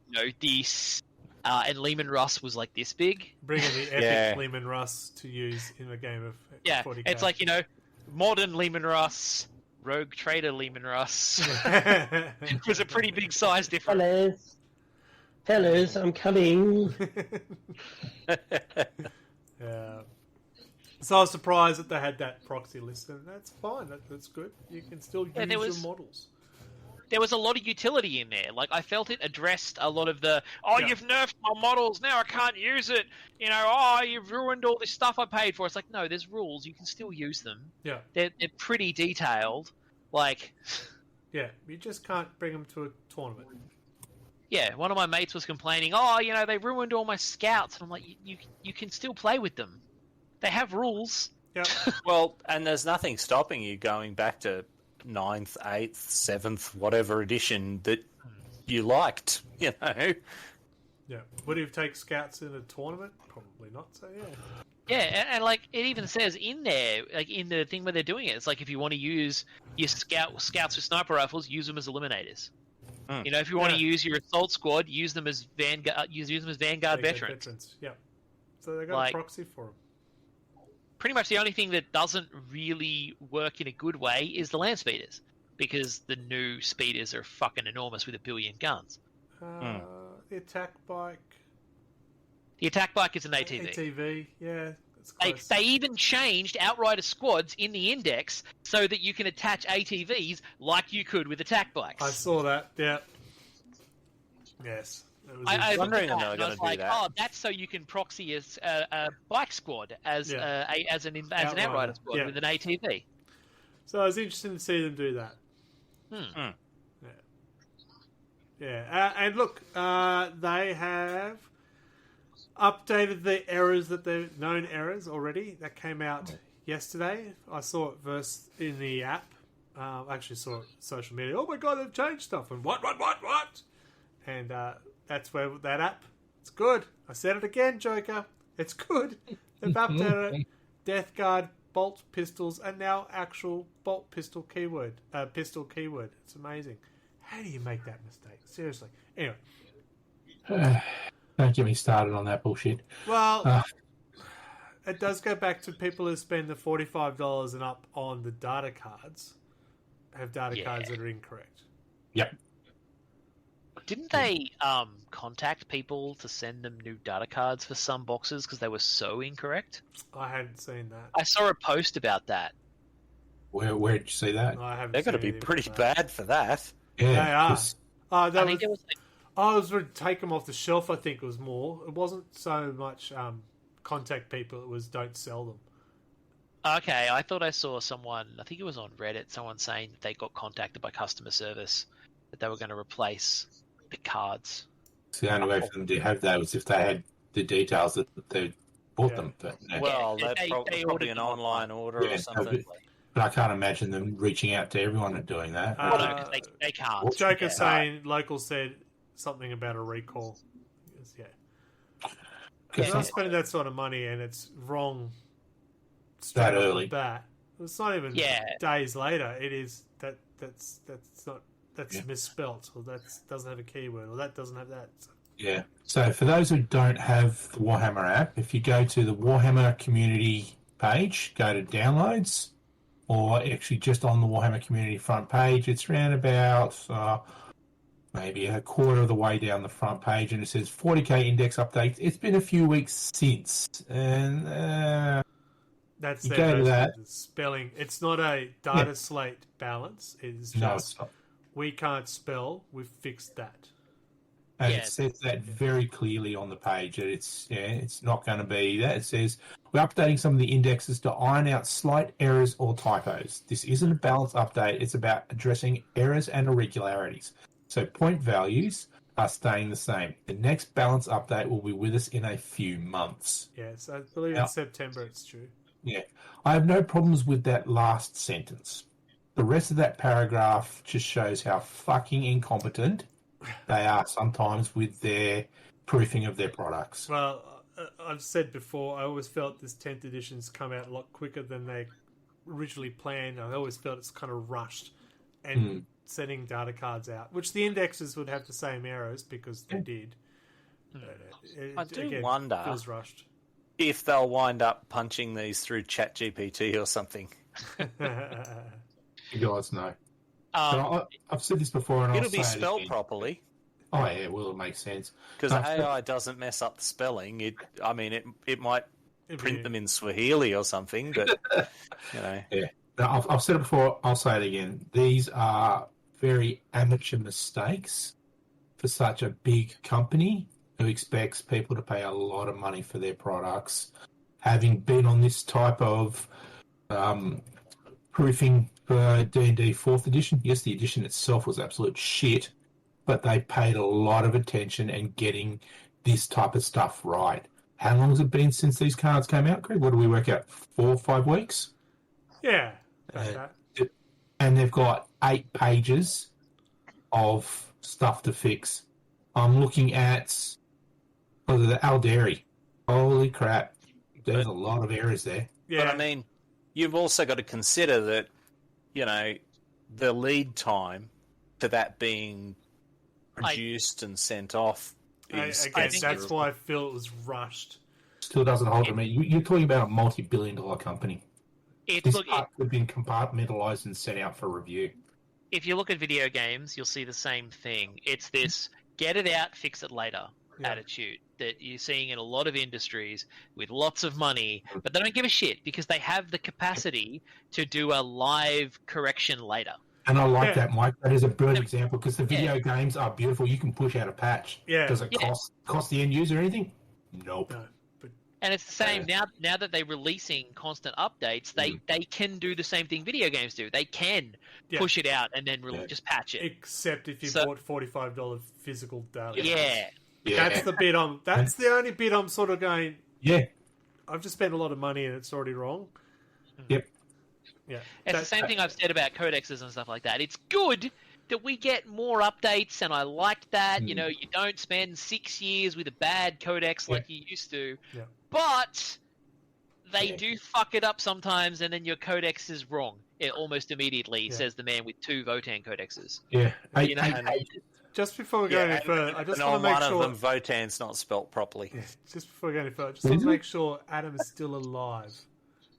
this, and Lehman Russ was like this big. Bringing the epic Yeah. Lehman Russ to use in a game of Yeah, 40K. it's like modern Lehman Russ, Rogue Trader Lehman Russ. It was a pretty big size difference. Fellas, I'm coming. Yeah. So I was surprised that they had that proxy list, and that's fine. That's good. You can still use there your was- models. There was a lot of utility in there. Like, I felt it addressed a lot of the, Yeah. you've nerfed my models, now I can't use it. You've ruined all this stuff I paid for. It's like, no, there's rules. You can still use them. Yeah. They're pretty detailed. Like, Yeah. You just can't bring them to a tournament. yeah, one of my mates was complaining, they ruined all my scouts. And I'm like, you can still play with them. They have rules. Yeah. Well, and there's nothing stopping you going back to 9th, 8th, 7th, whatever edition that you liked, Yeah. Would you take scouts in a tournament? Probably not. So yeah. Yeah, and like it even says in there, like in the thing where they're doing it, it's like if you want to use your scouts with sniper rifles, use them as eliminators. You know, if you want to Yeah. use your assault squad, use them as Vanguard. Use them as Vanguard They get veterans. Yep. So they got Like- a proxy for them. Pretty much the only thing that doesn't really work in a good way is the land speeders, because the new speeders are fucking enormous with 1 billion guns. The attack bike. The attack bike is an ATV. ATV, yeah. It's They, close. they even changed Outrider squads in the index so that you can attach ATVs like you could with attack bikes. I saw that, yeah. Yes. It was I interesting. wondering looked at if they were and I gonna was do like, that. oh, that's so you can proxy as a bike squad, as Yeah. as an Outrider, Outrider squad yeah. with an ATV. So I was interested to see them do that. Hmm. Yeah, and look, they have updated the errors that they're known errors already. That came out yesterday. I saw it first in the app. I actually saw it on social media. Oh my god, they've changed stuff. And what? And that's where that app. It's good. I said it again, Joker. It's good. They've updated it. Death Guard bolt pistols and now actual bolt pistol keyword. Pistol keyword. It's amazing. How do you make that mistake? Seriously. Anyway. Don't get me started on that bullshit. Well, it does go back to people who spend the $45 and up on the data cards have data cards that are incorrect. Yep. Didn't they contact people to send them new data cards for some boxes because they were so incorrect? I hadn't seen that. I saw a post about that. Where did you see that? I haven't. They're going to seen be anything pretty about that. bad for that. Yeah, They are. 'cause- Oh, that I was. think it was like, I was going to take them off the shelf. I think it was more. It wasn't so much contact people. It was don't sell them. okay, I thought I saw someone, I think it was on Reddit, someone saying that they got contacted by customer service that they were going to replace the cards. It's the only way for them to have that was if they had the details that they bought Yeah. them. But, no. Well, they- that's they probably ordered an them online order Yeah, or something. but I can't imagine them reaching out to everyone and doing that. Uh, Well, no, 'cause they can't. Joker Yeah. saying local said something about a recall. Yeah. Because Yeah. I'm spending that sort of money and it's wrong That straight off early. the bat. It's not even Yeah. days later. It is that's not Yeah. misspelt or that doesn't have a keyword or that doesn't have that. Yeah. So for those who don't have the Warhammer app, if you go to the Warhammer community page, go to downloads, or actually just on the Warhammer community front page, it's around about maybe a quarter of the way down the front page, and it says 40k index updates. It's been a few weeks since, and That's You their go to version that. of the spelling. It's not a data slate balance. It's just no, it's not. we can't spell. We've fixed that. And Yeah. it says that very clearly on the page that it's not going to be that. It says we're updating some of the indexes to iron out slight errors or typos. This isn't a balance update. It's about addressing errors and irregularities. So point values are staying the same. The next balance update will be with us in a few months. Yes, I believe Yeah. in September it's true. Yeah. I have no problems with that last sentence. The rest of that paragraph just shows how fucking incompetent they are sometimes with their proofing of their products. Well, I've said before, I always felt this 10th edition's come out a lot quicker than they originally planned. I always felt it's kind of rushed and sending data cards out, which the indexes would have the same errors because they did. I do wonder- Feels rushed. If they'll wind up punching these through ChatGPT or something. You guys know. Um, I've said this before, and I'll It'll be say it spelled again. properly. Oh yeah, well it makes sense. Because No, AI doesn't mess up the spelling. It might It'd print be- them in Swahili or something, but you know. Now, I've said it before. I'll say it again. These are very amateur mistakes for such a big company who expects people to pay a lot of money for their products. Having been on this type of proofing for D&D 4th edition, yes, the edition itself was absolute shit, but they paid a lot of attention in getting this type of stuff right. How long has it been since these cards came out, Greg? What do we work out? 4 or 5 weeks? Yeah. About that. And they've got 8 pages of stuff to fix. I'm looking at the Alderi. Holy crap. There's a lot of errors there. Yeah. But I mean, you've also got to consider that, you know, the lead time for that being produced and sent off. Again, that's why I feel it was rushed. Still doesn't hold to me. You're talking about a multi-billion-dollar company. This part could have been compartmentalized and sent out for review. If you look at video games, you'll see the same thing. It's this get it out, fix it later attitude that you're seeing in a lot of industries with lots of money, but they don't give a shit because they have the capacity to do a live correction later. And I like that, Mike. That is a brilliant example because the video games are beautiful. You can push out a patch. Yeah. Does it cost the end user anything? Nope. No, but And it's the same now that they're releasing constant updates, they can do the same thing video games do. They can push it out and then just patch it. except if you bought $45 physical data. Yeah. That's the bit that's the only bit I'm sort of going, Yeah. I've just spent a lot of money and it's already wrong. Yep. Yeah. It's the same thing I've said about codexes and stuff like that. It's good that we get more updates, and I like that. You know, you don't spend 6 years with a bad codex like you used to. Yeah. But they do fuck it up sometimes, and then your codex is wrong. It almost immediately, says the man with 2 Votan codexes. Yeah. Just before we go any further, I just want to make sure... one of them, Votan's not spelt properly. Yeah, just before we go any further, I just want to make sure Adam is still alive.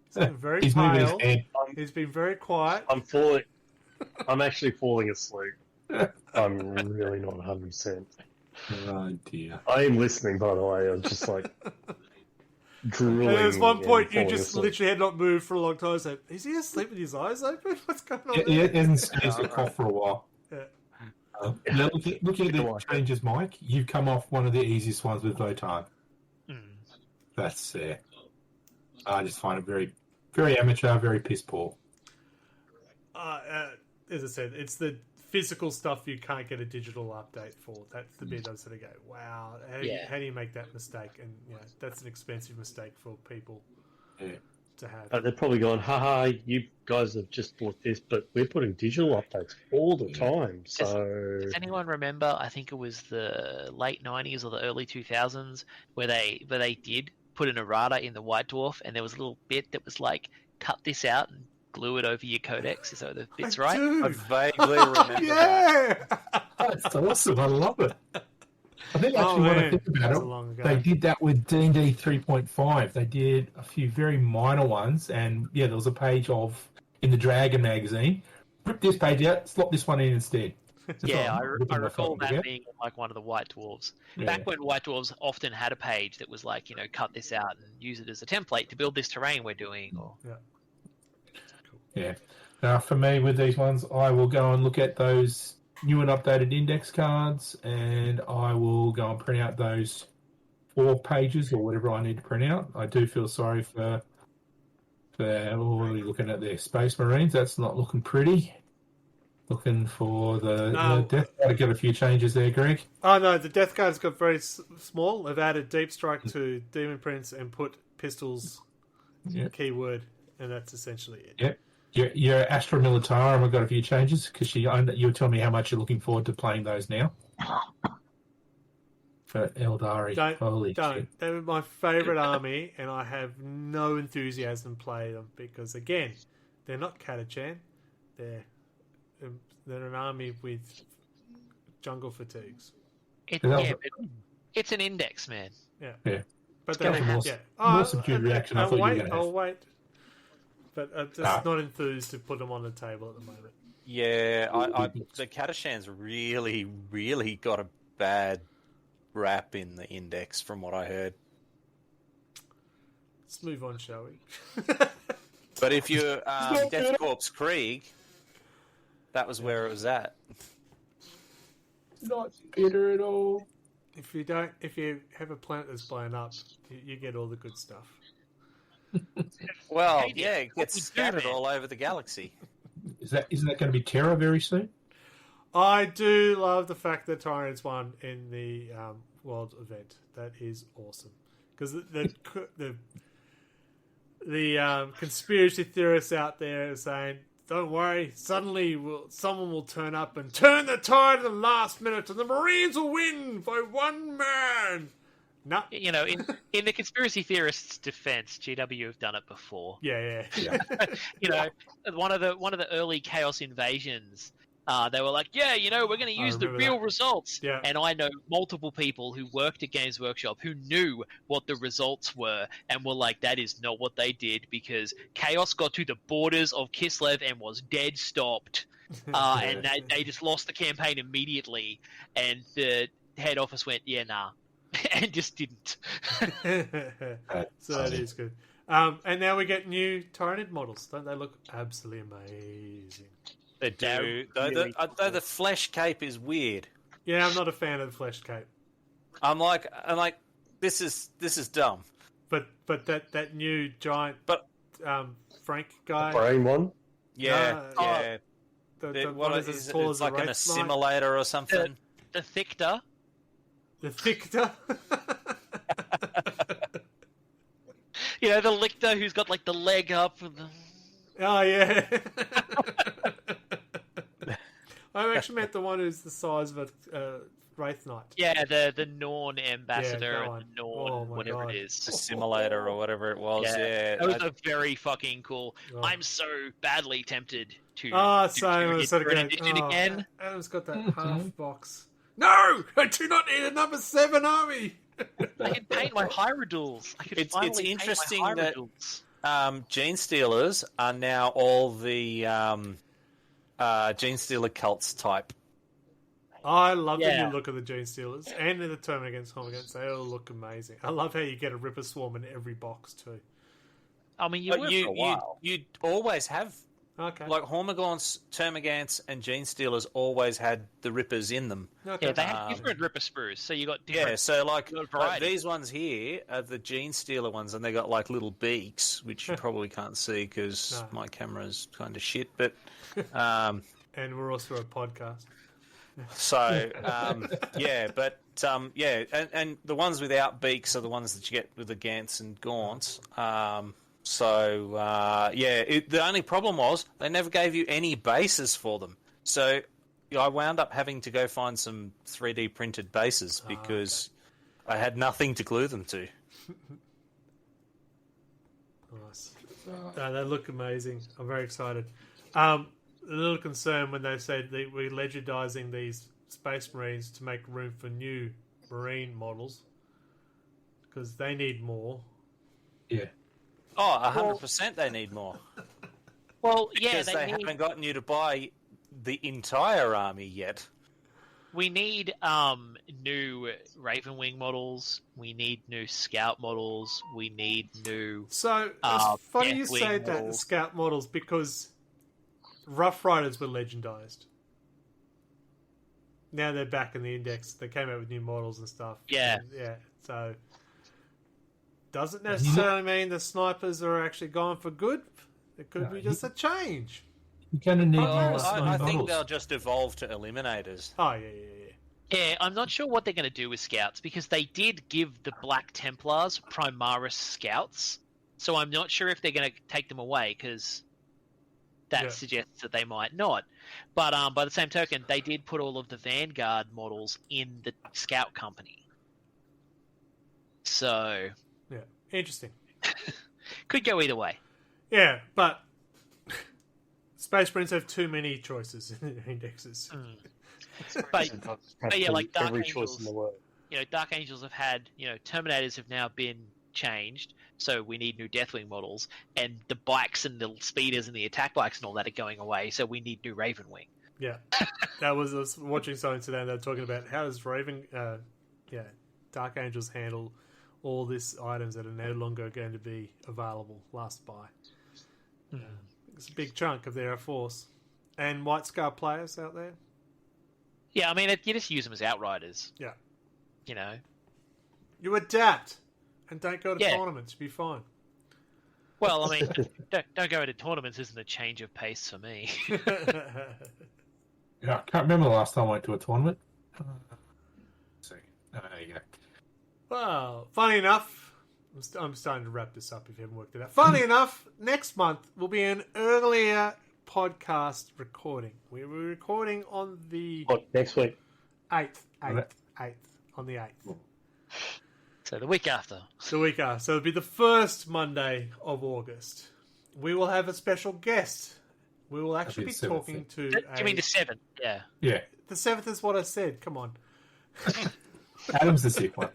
He's been very He's moving his pale. head. He's been very quiet. I'm actually falling asleep. I'm really not 100%. Oh, dear. I am listening, by the way. I'm just like drooling. And there's one point you just asleep. literally had not moved for a long time. So, is he asleep with his eyes open? What's going on? Yeah, he hasn't sneezed a cough for a while. Yeah. Now, looking at the changes, Mike, you've come off one of the easiest ones with Votan. That's I just find it very, very amateur, very piss poor. As I said, it's the physical stuff you can't get a digital update for. That's the bit I sort of go, wow, how do you make that mistake? And that's an expensive mistake for people to have. They're probably going, haha, you guys have just bought this, but we're putting digital updates all the time. So Does anyone remember, I think it was the late 90s or the early 2000s, where they did put an errata in the White Dwarf, and there was a little bit that was like, cut this out and glue it over your codex, so the bit's right. I vaguely remember that. That's awesome. I love it. I think actually when I think about it, they did that with D&D 3.5. They did a few very minor ones, and there was a page in the Dragon magazine. Rip this page out, slot this one in instead. I recall that being like one of the White Dwarves. Back when White Dwarves often had a page that was like, cut this out and use it as a template to build this terrain we're doing. Or Now, for me, with these ones, I will go and look at those new and updated index cards, and I will go and print out those 4 pages or whatever I need to print out. I do feel sorry for looking at their Space Marines. That's not looking pretty. Looking for the Death Guard to get a few changes there, Greg. Oh, no, the Death Guard's got very small. They've added Deep Strike to Demon Prince and put pistols keyword, and that's essentially it. Yep. Your Astra Militarum have got a few changes because you were telling me how much you're looking forward to playing those now. For Eldari. Holy shit. They were my favourite army, and I have no enthusiasm to play them because, again, they're not Catachan. They're an army with jungle fatigues. It's an index, man. Yeah. But they're more subdued reaction. I thought you were going to have. I'll wait. But I'm just not enthused to put them on the table at the moment. Yeah, the Catachans really, really got a bad rap in the index from what I heard. Let's move on, shall we? But if you're Death Corps Krieg, that was where it was at. Not bitter at all. If you have a planet that's blown up, you get all the good stuff. Well, it gets scattered all over the galaxy. Isn't that going to be Terra very soon? I do love the fact that Tyrants won in the world event. That is awesome because the conspiracy theorists out there are saying, "Don't worry, suddenly someone will turn up and turn the tide at the last minute, and the Marines will win by one man." No. In the conspiracy theorists' defense, GW have done it before. Yeah. One of the early Chaos invasions, They were like, yeah, we're going to use the remember real that. results. Yeah. And I know multiple people who worked at Games Workshop who knew what the results were and were like, that is not what they did because Chaos got to the borders of Kislev and was dead stopped. And they just lost the campaign immediately. And the head office went, yeah, nah. And just didn't. So that is good. And now we get new Tyranid models. Don't they look absolutely amazing? They do. Though the flesh cape is weird. Yeah, I'm not a fan of the flesh cape. I'm like, this is dumb. But that new giant Frank guy. Brain one. Yeah, yeah. The one is as tall as it's like an Wraith Knight. assimilator or something. The Thictor. The Thictor. The Lictor who's got like the leg up. And the... Oh, yeah. I actually meant the one who's the size of a Wraith Knight. Yeah, the Norn ambassador Yeah, and the Norn, whatever God. it is. Assimilator or whatever it was. Yeah, that was a very fucking cool. Oh. I'm so badly tempted to Same. do I sort of an go, edition again. Adam's got that half box. No! I do not need a number 7 army! I can paint my Hyrule. I could It's finally interesting paint my that- Hyrule. Gene Stealers are now all the Gene Stealer cults type. I love the Yeah. new look of the Gene Stealers and the Tournament Against Hormagaunts. They all look amazing. I love how you get a Ripper Swarm in every box too. I mean, you But were for a while. you'd always have, Okay. like Hormagaunts, Termagants, and Gene Stealers always had the Rippers in them. Okay. Yeah, they had different Ripper sprues, so you got different. Yeah, so like variety. these ones here are the Gene Stealer ones, and they got like little beaks, which you probably can't see because No. my camera's kind of shit. But And we're also a podcast. so yeah, but yeah, and the ones without beaks are the ones that you get with the Gants and Gaunts. The only problem was they never gave you any bases for them. So I wound up having to go find some 3D printed bases because I had nothing to glue them to. Nice. They look amazing. I'm very excited. A little concerned when they said that we're legendizing these Space Marines to make room for new Marine models because they need more. Yeah. Oh, 100% they need more. Well, yeah, Because they need, haven't gotten you to buy the entire army yet. we need new Ravenwing models. We need new Scout models. We need new. So it's funny you Deathwing say that, the models. Scout models, because Rough Riders were legendized. Now they're back in the index. They came out with new models and stuff. Yeah. Yeah. So doesn't necessarily mean the snipers are actually gone for good. It could be just a change. You're going to need Well, more I think models. they'll just evolve to Eliminators. Oh, yeah. Yeah, I'm not sure what they're going to do with Scouts because they did give the Black Templars Primaris Scouts. So I'm not sure if they're going to take them away because that suggests that they might not. But by the same token, they did put all of the Vanguard models in the Scout Company. So Yeah. Interesting. could go either way. Yeah, but Space Marines have too many choices in their indexes. But yeah, like Dark every Angels, choice in the world. Dark Angels have had, Terminators have now been changed, so we need new Deathwing models, and the bikes and the speeders and the attack bikes and all that are going away, so we need new Ravenwing. Yeah. I was watching something today and they were talking about how does Dark Angels handle all these items that are no longer going to be available last buy. It's a big chunk of their force. And White Scar players out there. Yeah, I mean, you just use them as outriders. Yeah. You You adapt and don't go to Yeah. tournaments. You'll be fine. Well, I mean, don't go into tournaments isn't a change of pace for me. Yeah, I can't remember the last time I went to a tournament. Let's see. There you go. Well, funny enough, I'm starting to wrap this up if you haven't worked it out. Funny enough, next month will be an earlier podcast recording. We're recording on the What, next week? 8th, on the 8th. So the week after. The week after. So it'll be the first Monday of August. We will have a special guest We will actually be That'd be the talking seventh to. Do you mean the 7th? Yeah. Yeah. The 7th is what I said. Come on. Adam's the sick one.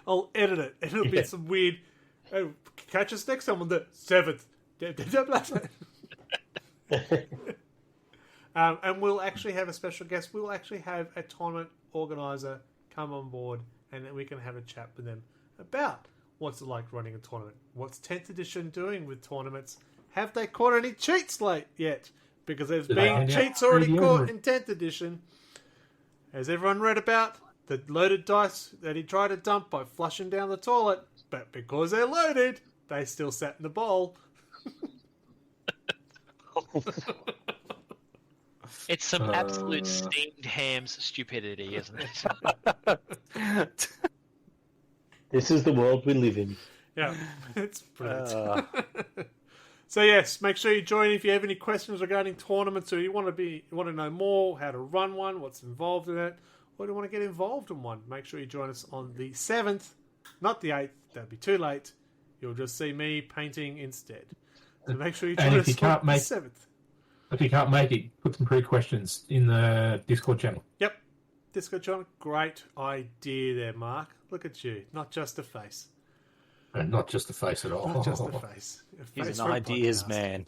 I'll edit it. It'll be some weird. Oh, catch us next time on the 7th. And we'll actually have a special guest. We'll actually have a tournament organizer come on board, and then we can have a chat with them about what's it like running a tournament. What's 10th edition doing with tournaments? Have they caught any cheats late yet? Because there's been cheats already caught in 10th edition. Has everyone read about the loaded dice that he tried to dump by flushing down the toilet? But because they're loaded, they still sat in the bowl. It's some absolute steamed hams stupidity, isn't it? This is the world we live in. Yeah, it's brilliant. So yes, make sure you join if you have any questions regarding tournaments, or you want to know more, how to run one, what's involved in it, or you want to get involved in one. Make sure you join us on the 7th, not the 8th. That'd be too late. You'll just see me painting instead. So make sure you join us on the 7th. If you can't make it, put some pre-questions in the Discord channel. Yep. Discord channel. Great idea there, Mark. Look at you. Not just a face. And not just the face at all. Not just a face. He's an ideas man.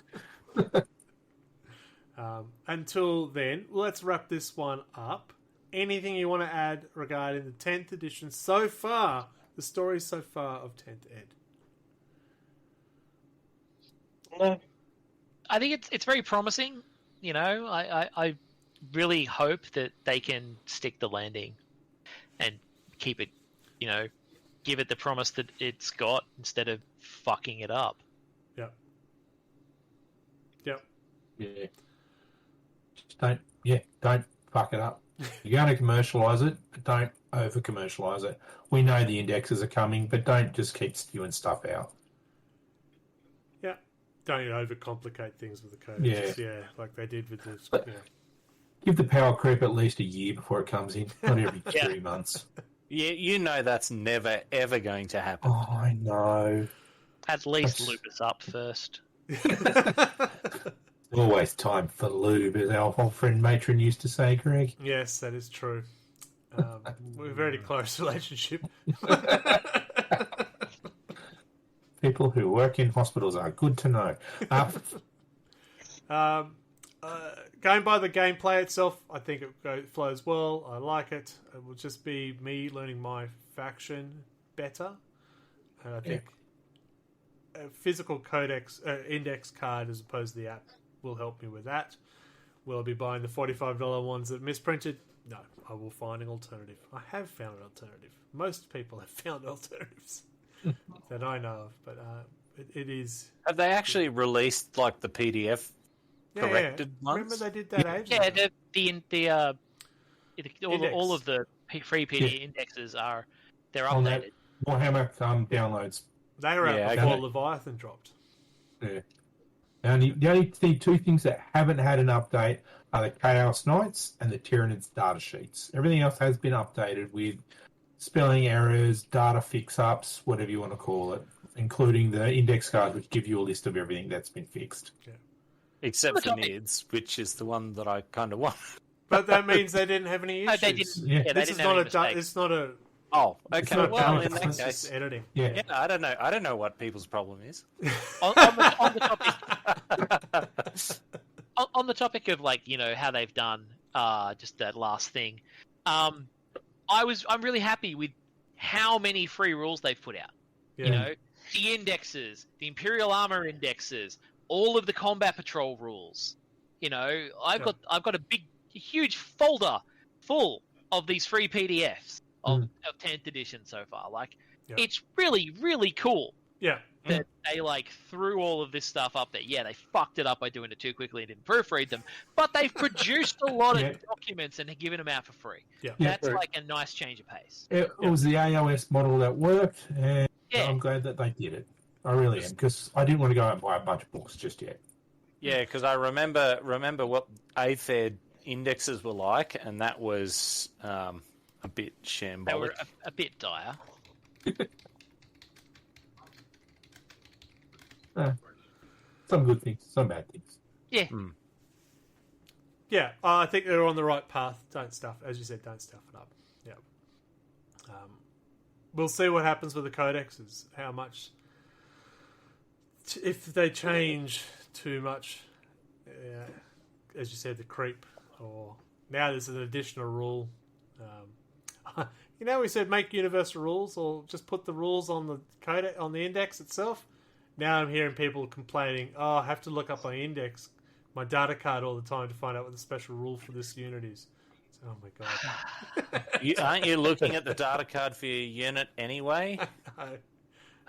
Until then, let's wrap this one up. Anything you want to add regarding the 10th edition so far, the story so far of 10th Ed? No. I think it's very promising. You know, I really hope that they can stick the landing and keep it, you know, give it the promise that it's got instead of fucking it up. Yep. Yep. Yeah. Just don't fuck it up. You're going to commercialise it, but don't over-commercialise it. We know the indexes are coming, but don't just keep spewing stuff out. Yeah. Don't overcomplicate things with the codes. Yeah, like they did with this. But give the power creep at least a year before it comes in, not every 3 months. Yeah, you know that's never, ever going to happen. Oh, I know. At least loop us up first. Always time for lube, as our old friend Matron used to say, Greg. Yes, that is true. We're a very close relationship. People who work in hospitals are good to know. Going by the gameplay itself, I think it flows well. I like it. It will just be me learning my faction better. And I think a physical codex index card as opposed to the app will help me with that. Will I be buying the $45 ones that misprinted? No, I will find an alternative. I have found an alternative. Most people have found alternatives that I know of, but it is. Have they actually released like the PDF corrected ones? Remember they did that ages ago. All of the free PD indexes they're On updated. that Warhammer downloads. They were out Yeah, before okay. Leviathan dropped. Yeah. The only two things that haven't had an update are the Chaos Knights and the Tyranids data sheets. Everything else has been updated with spelling errors, data fix-ups, whatever you want to call it, including the index cards, which give you a list of everything that's been fixed. Except for NIDS, which is the one that I kind of want. But that means they didn't have any issues. No, they didn't. Yeah. Yeah, they This is didn't have not any mistakes. it's not a. Oh, It's okay. not Well, balanced, in that It's case, just editing. Yeah. yeah, I don't know what people's problem is. on the topic of like, you know, how they've done just that last thing, I'm really happy with how many free rules they've put out. Yeah. You know, the indexes, the Imperial Armor indexes, all of the combat patrol rules. You know, I've got a huge folder full of these free PDFs of 10th edition so far. Like, it's really, really cool. Yeah. That they like threw all of this stuff up there. Yeah, they fucked it up by doing it too quickly and didn't proofread them, but they've produced a lot of documents and given them out for free. Yeah. That's like a nice change of pace. It was the AOS model that worked, and I'm glad that they did it. I really am, because I didn't want to go out and buy a bunch of books just yet. Yeah, because I remember what AFED indexes were like, and that was a bit shambolic. They were a bit dire. Some good things, some bad things. Yeah. Yeah, I think they're on the right path. Don't stuff, as you said, don't stuff it up. Yeah. We'll see what happens with the codexes. How much, if they change too much, as you said, the creep, or now there's an additional rule. We said make universal rules, or just put the rules on the codex on the index itself. Now I'm hearing people complaining, "Oh, I have to look up my index, my data card all the time to find out what the special rule for this unit is." So, oh my god! Aren't you looking at the data card for your unit anyway?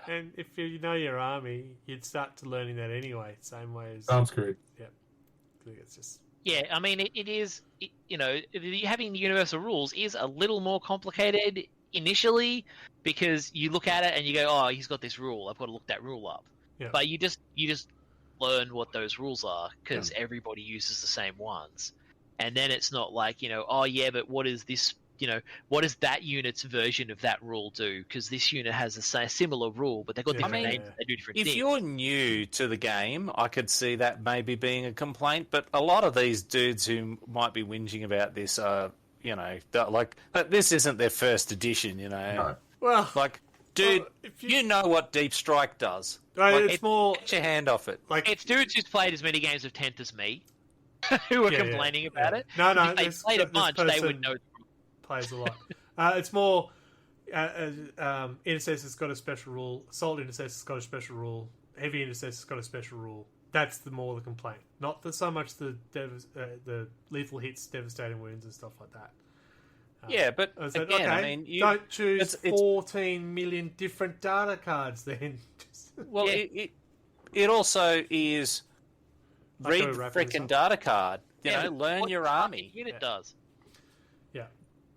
And if you know your army, you'd start to learning that anyway. Same way as Sounds good. Yep. I think it's just. Yeah, I mean, it is, having the universal rules is a little more complicated initially because you look at it and you go, oh, he's got this rule. I've got to look that rule up. Yeah. But you just learn what those rules are because everybody uses the same ones. And then it's not like, oh, yeah, but what is this, what does that unit's version of that rule do? Because this unit has a similar rule, but they've got different names. They do different things. If you're new to the game, I could see that maybe being a complaint. But a lot of these dudes who might be whinging about this are, like this isn't their first edition, No. Well, like, dude, if you know what Deep Strike does. it's more Get your hand off it. like It's dudes who's played as many games of Tent as me who are complaining about it. No, If they played a bunch, they would know. Plays a lot. It's more Intercessor's got a special rule. Assault Intercessor's got a special rule. Heavy Intercessor's got a special rule. That's the complaint. Not so much the lethal hits, devastating wounds, and stuff like that. Yeah, but I said, again, okay, I mean, don't choose it's 14 million different data cards then. Well, it also is read the freaking data card. Learn your army. Unit does. Yeah.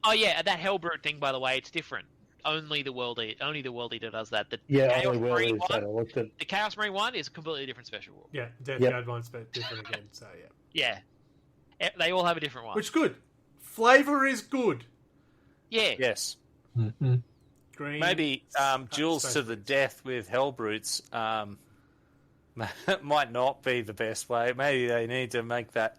Oh yeah, that Hellbrute thing, by the way, it's different. Only the World Eater does that. The Chaos Marine one is a completely different special rule. Yeah, Death Guard one's different again. So yeah, they all have a different one. Which is good. Flavor is good. Yeah. Yes. Mm-hmm. Green. Maybe duels to the death with Hellbrutes might not be the best way. Maybe they need to make that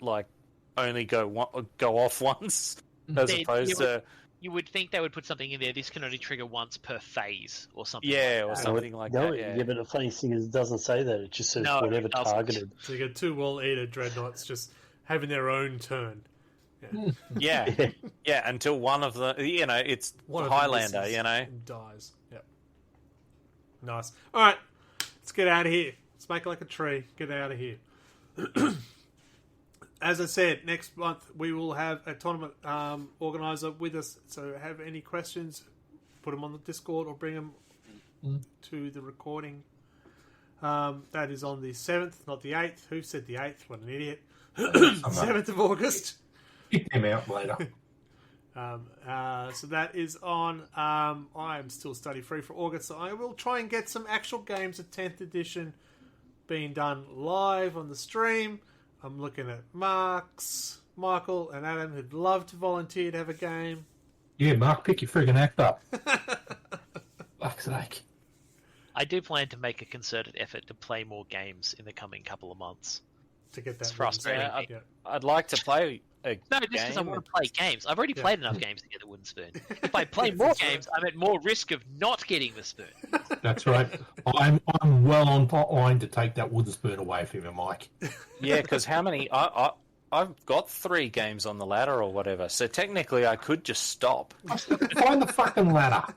only go off once, as opposed to. You would think they would put something in there. This can only trigger once per phase, or something. Yeah, like or that. something like that. Yeah. But the funny thing is, it doesn't say that. It just says whenever targeted. So you got 2 World Eater dreadnoughts just having their own turn. Yeah, yeah. Until one of them, it's Highlander. Dies. Yep. Nice. All right, let's get out of here. Let's make it like a tree. Get out of here. As I said, next month we will have a tournament organizer with us. So have any questions, put them on the Discord or bring them to the recording. That is on the 7th, not the 8th. Who said the 8th? What an idiot. 7th of August. Kick them out later. So that is on. I am still study free for August, so I will try and get some actual games of 10th edition being done live on the stream. I'm looking at Michael, and Adam who'd love to volunteer to have a game. Yeah, Mark, pick your friggin' act up. Fuck's sake. I do plan to make a concerted effort to play more games in the coming couple of months. To get that. It's frustrating. I'd like to play a game. No, just because I want to play games. I've already played enough games to get the wooden spoon. If I play more games, I'm at more risk of not getting the spoon. That's right. I'm well on line to take that wooden spoon away from you, Mike. Yeah, because how many? I've got 3 games on the ladder or whatever, so technically I could just stop. Find the fucking ladder.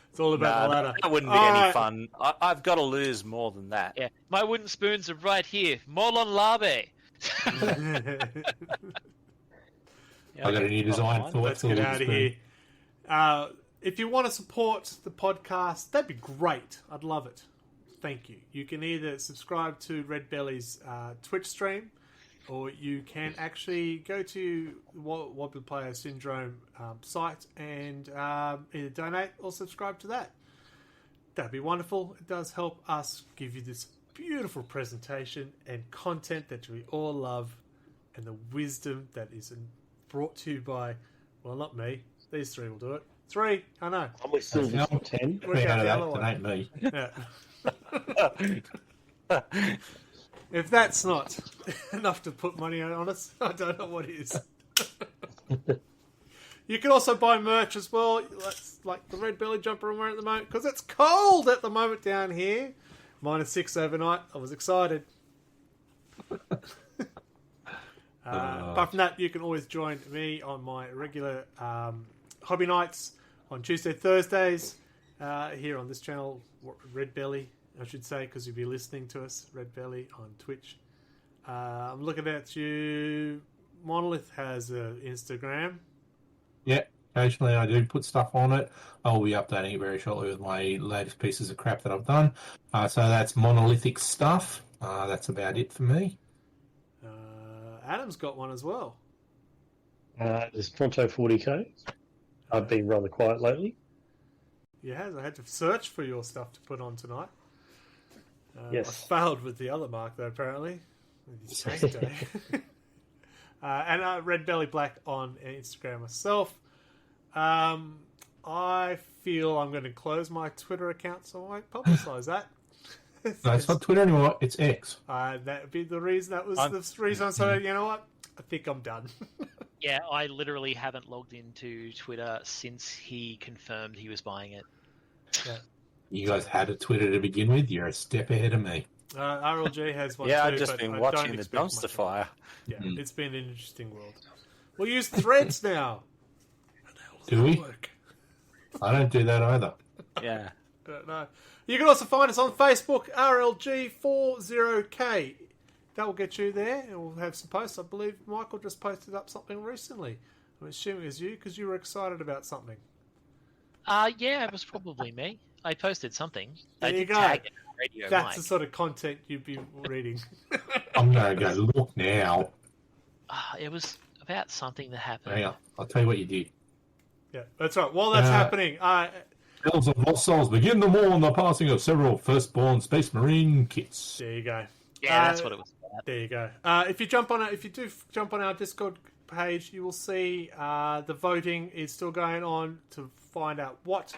It's all about the ladder. That wouldn't be any fun. I've got to lose more than that. Yeah, my wooden spoons are right here. Molon Labe. I got a new design for it. Let's get out of here. If you want to support the podcast, that'd be great. I'd love it. Thank you. You can either subscribe to Red Belly's Twitch stream, or you can actually go to Wobbly Player Syndrome site and either donate or subscribe to that. That'd be wonderful. It does help us give you this beautiful presentation and content that we all love, and the wisdom that is brought to you by, well, not me. These 3 will do it. 3, I know. I'm with Silver 10. Work out the other That one. ain't me. Yeah. If that's not enough to put money on us, I don't know what is. You can also buy merch as well, like the red belly jumper I'm wearing at the moment, because it's cold at the moment down here. -6 overnight. I was excited. Apart from that, you can always join me on my regular hobby nights on Tuesday, Thursdays, here on this channel, Red Belly, I should say, because you'll be listening to us, Red Belly, on Twitch. I'm looking at you. Monolith has an Instagram. Yeah, occasionally I do put stuff on it. I'll be updating it very shortly with my latest pieces of crap that I've done. So that's monolithic stuff. That's about it for me. Adam's got one as well. There's Pronto 40k. I've been rather quiet lately. He has. I had to search for your stuff to put on tonight. Yes. I failed with the other mark, though, apparently. With his tank day. And Red Belly Black on Instagram myself. I feel I'm going to close my Twitter account, so I won't publicise that. No, it's not Twitter anymore. It's X. That would be the reason. That was the reason I said, you know what? I think I'm done. Yeah, I literally haven't logged into Twitter since he confirmed he was buying it. Yeah. You guys had a Twitter to begin with. You're a step ahead of me. RLG has one Yeah, too, I've just but been I watching don't the expect dumpster much. fire. Yeah, it's been an interesting world. We'll use threads now. How the hell does Do that we? work? I don't do that either. Yeah. Don't know. You can also find us on Facebook, RLG40K. That will get you there, and we'll have some posts. I believe Michael just posted up something recently. I'm assuming it was you, because you were excited about something. Yeah, it was probably me. I posted something. There I you did go. tag it on Radio That's Mike. the sort of content you'd be reading. I'm going to go look now. It was about something that happened. Hang on. I'll tell you what you did. Yeah, that's right. While that's happening, Tales of Lost Souls begin the mourn the passing of several firstborn Space Marine kits. there you go. Yeah, that's what it was about. There you go. If you do jump on our Discord page, you will see the voting is still going on to find out what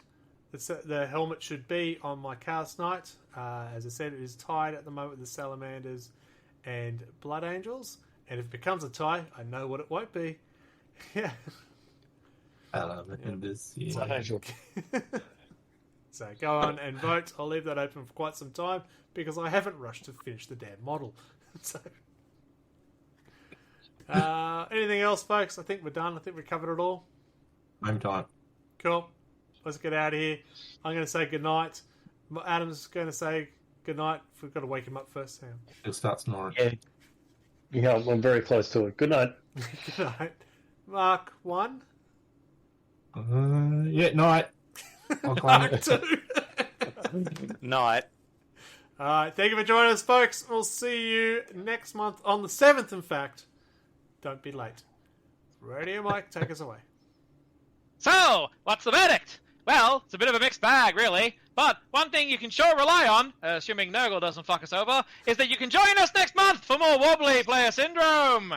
the helmet should be on my cast night. As I said, it is tied at the moment with the Salamanders and Blood Angels. And if it becomes a tie, I know what it won't be. Yeah. Salamanders, yeah. Angel. So go on and vote. I'll leave that open for quite some time because I haven't rushed to finish the damn model. So, anything else, folks? I think we're done. I think we covered it all. Same time. Cool. Let's get out of here. I'm going to say goodnight. Adam's going to say goodnight. We've got to wake him up first. Hang on. He'll start snoring. Yeah, I'm very close to it. Good night. Good night. Mark 1. Yeah, night. I'll claim Mark it. 2. Night. Alright, thank you for joining us, folks. We'll see you next month on the 7th, in fact. Don't be late. Radio Mike, take us away. So, what's the verdict? Well, it's a bit of a mixed bag, really. But one thing you can sure rely on, assuming Nurgle doesn't fuck us over, is that you can join us next month for more Wobbly Player Syndrome!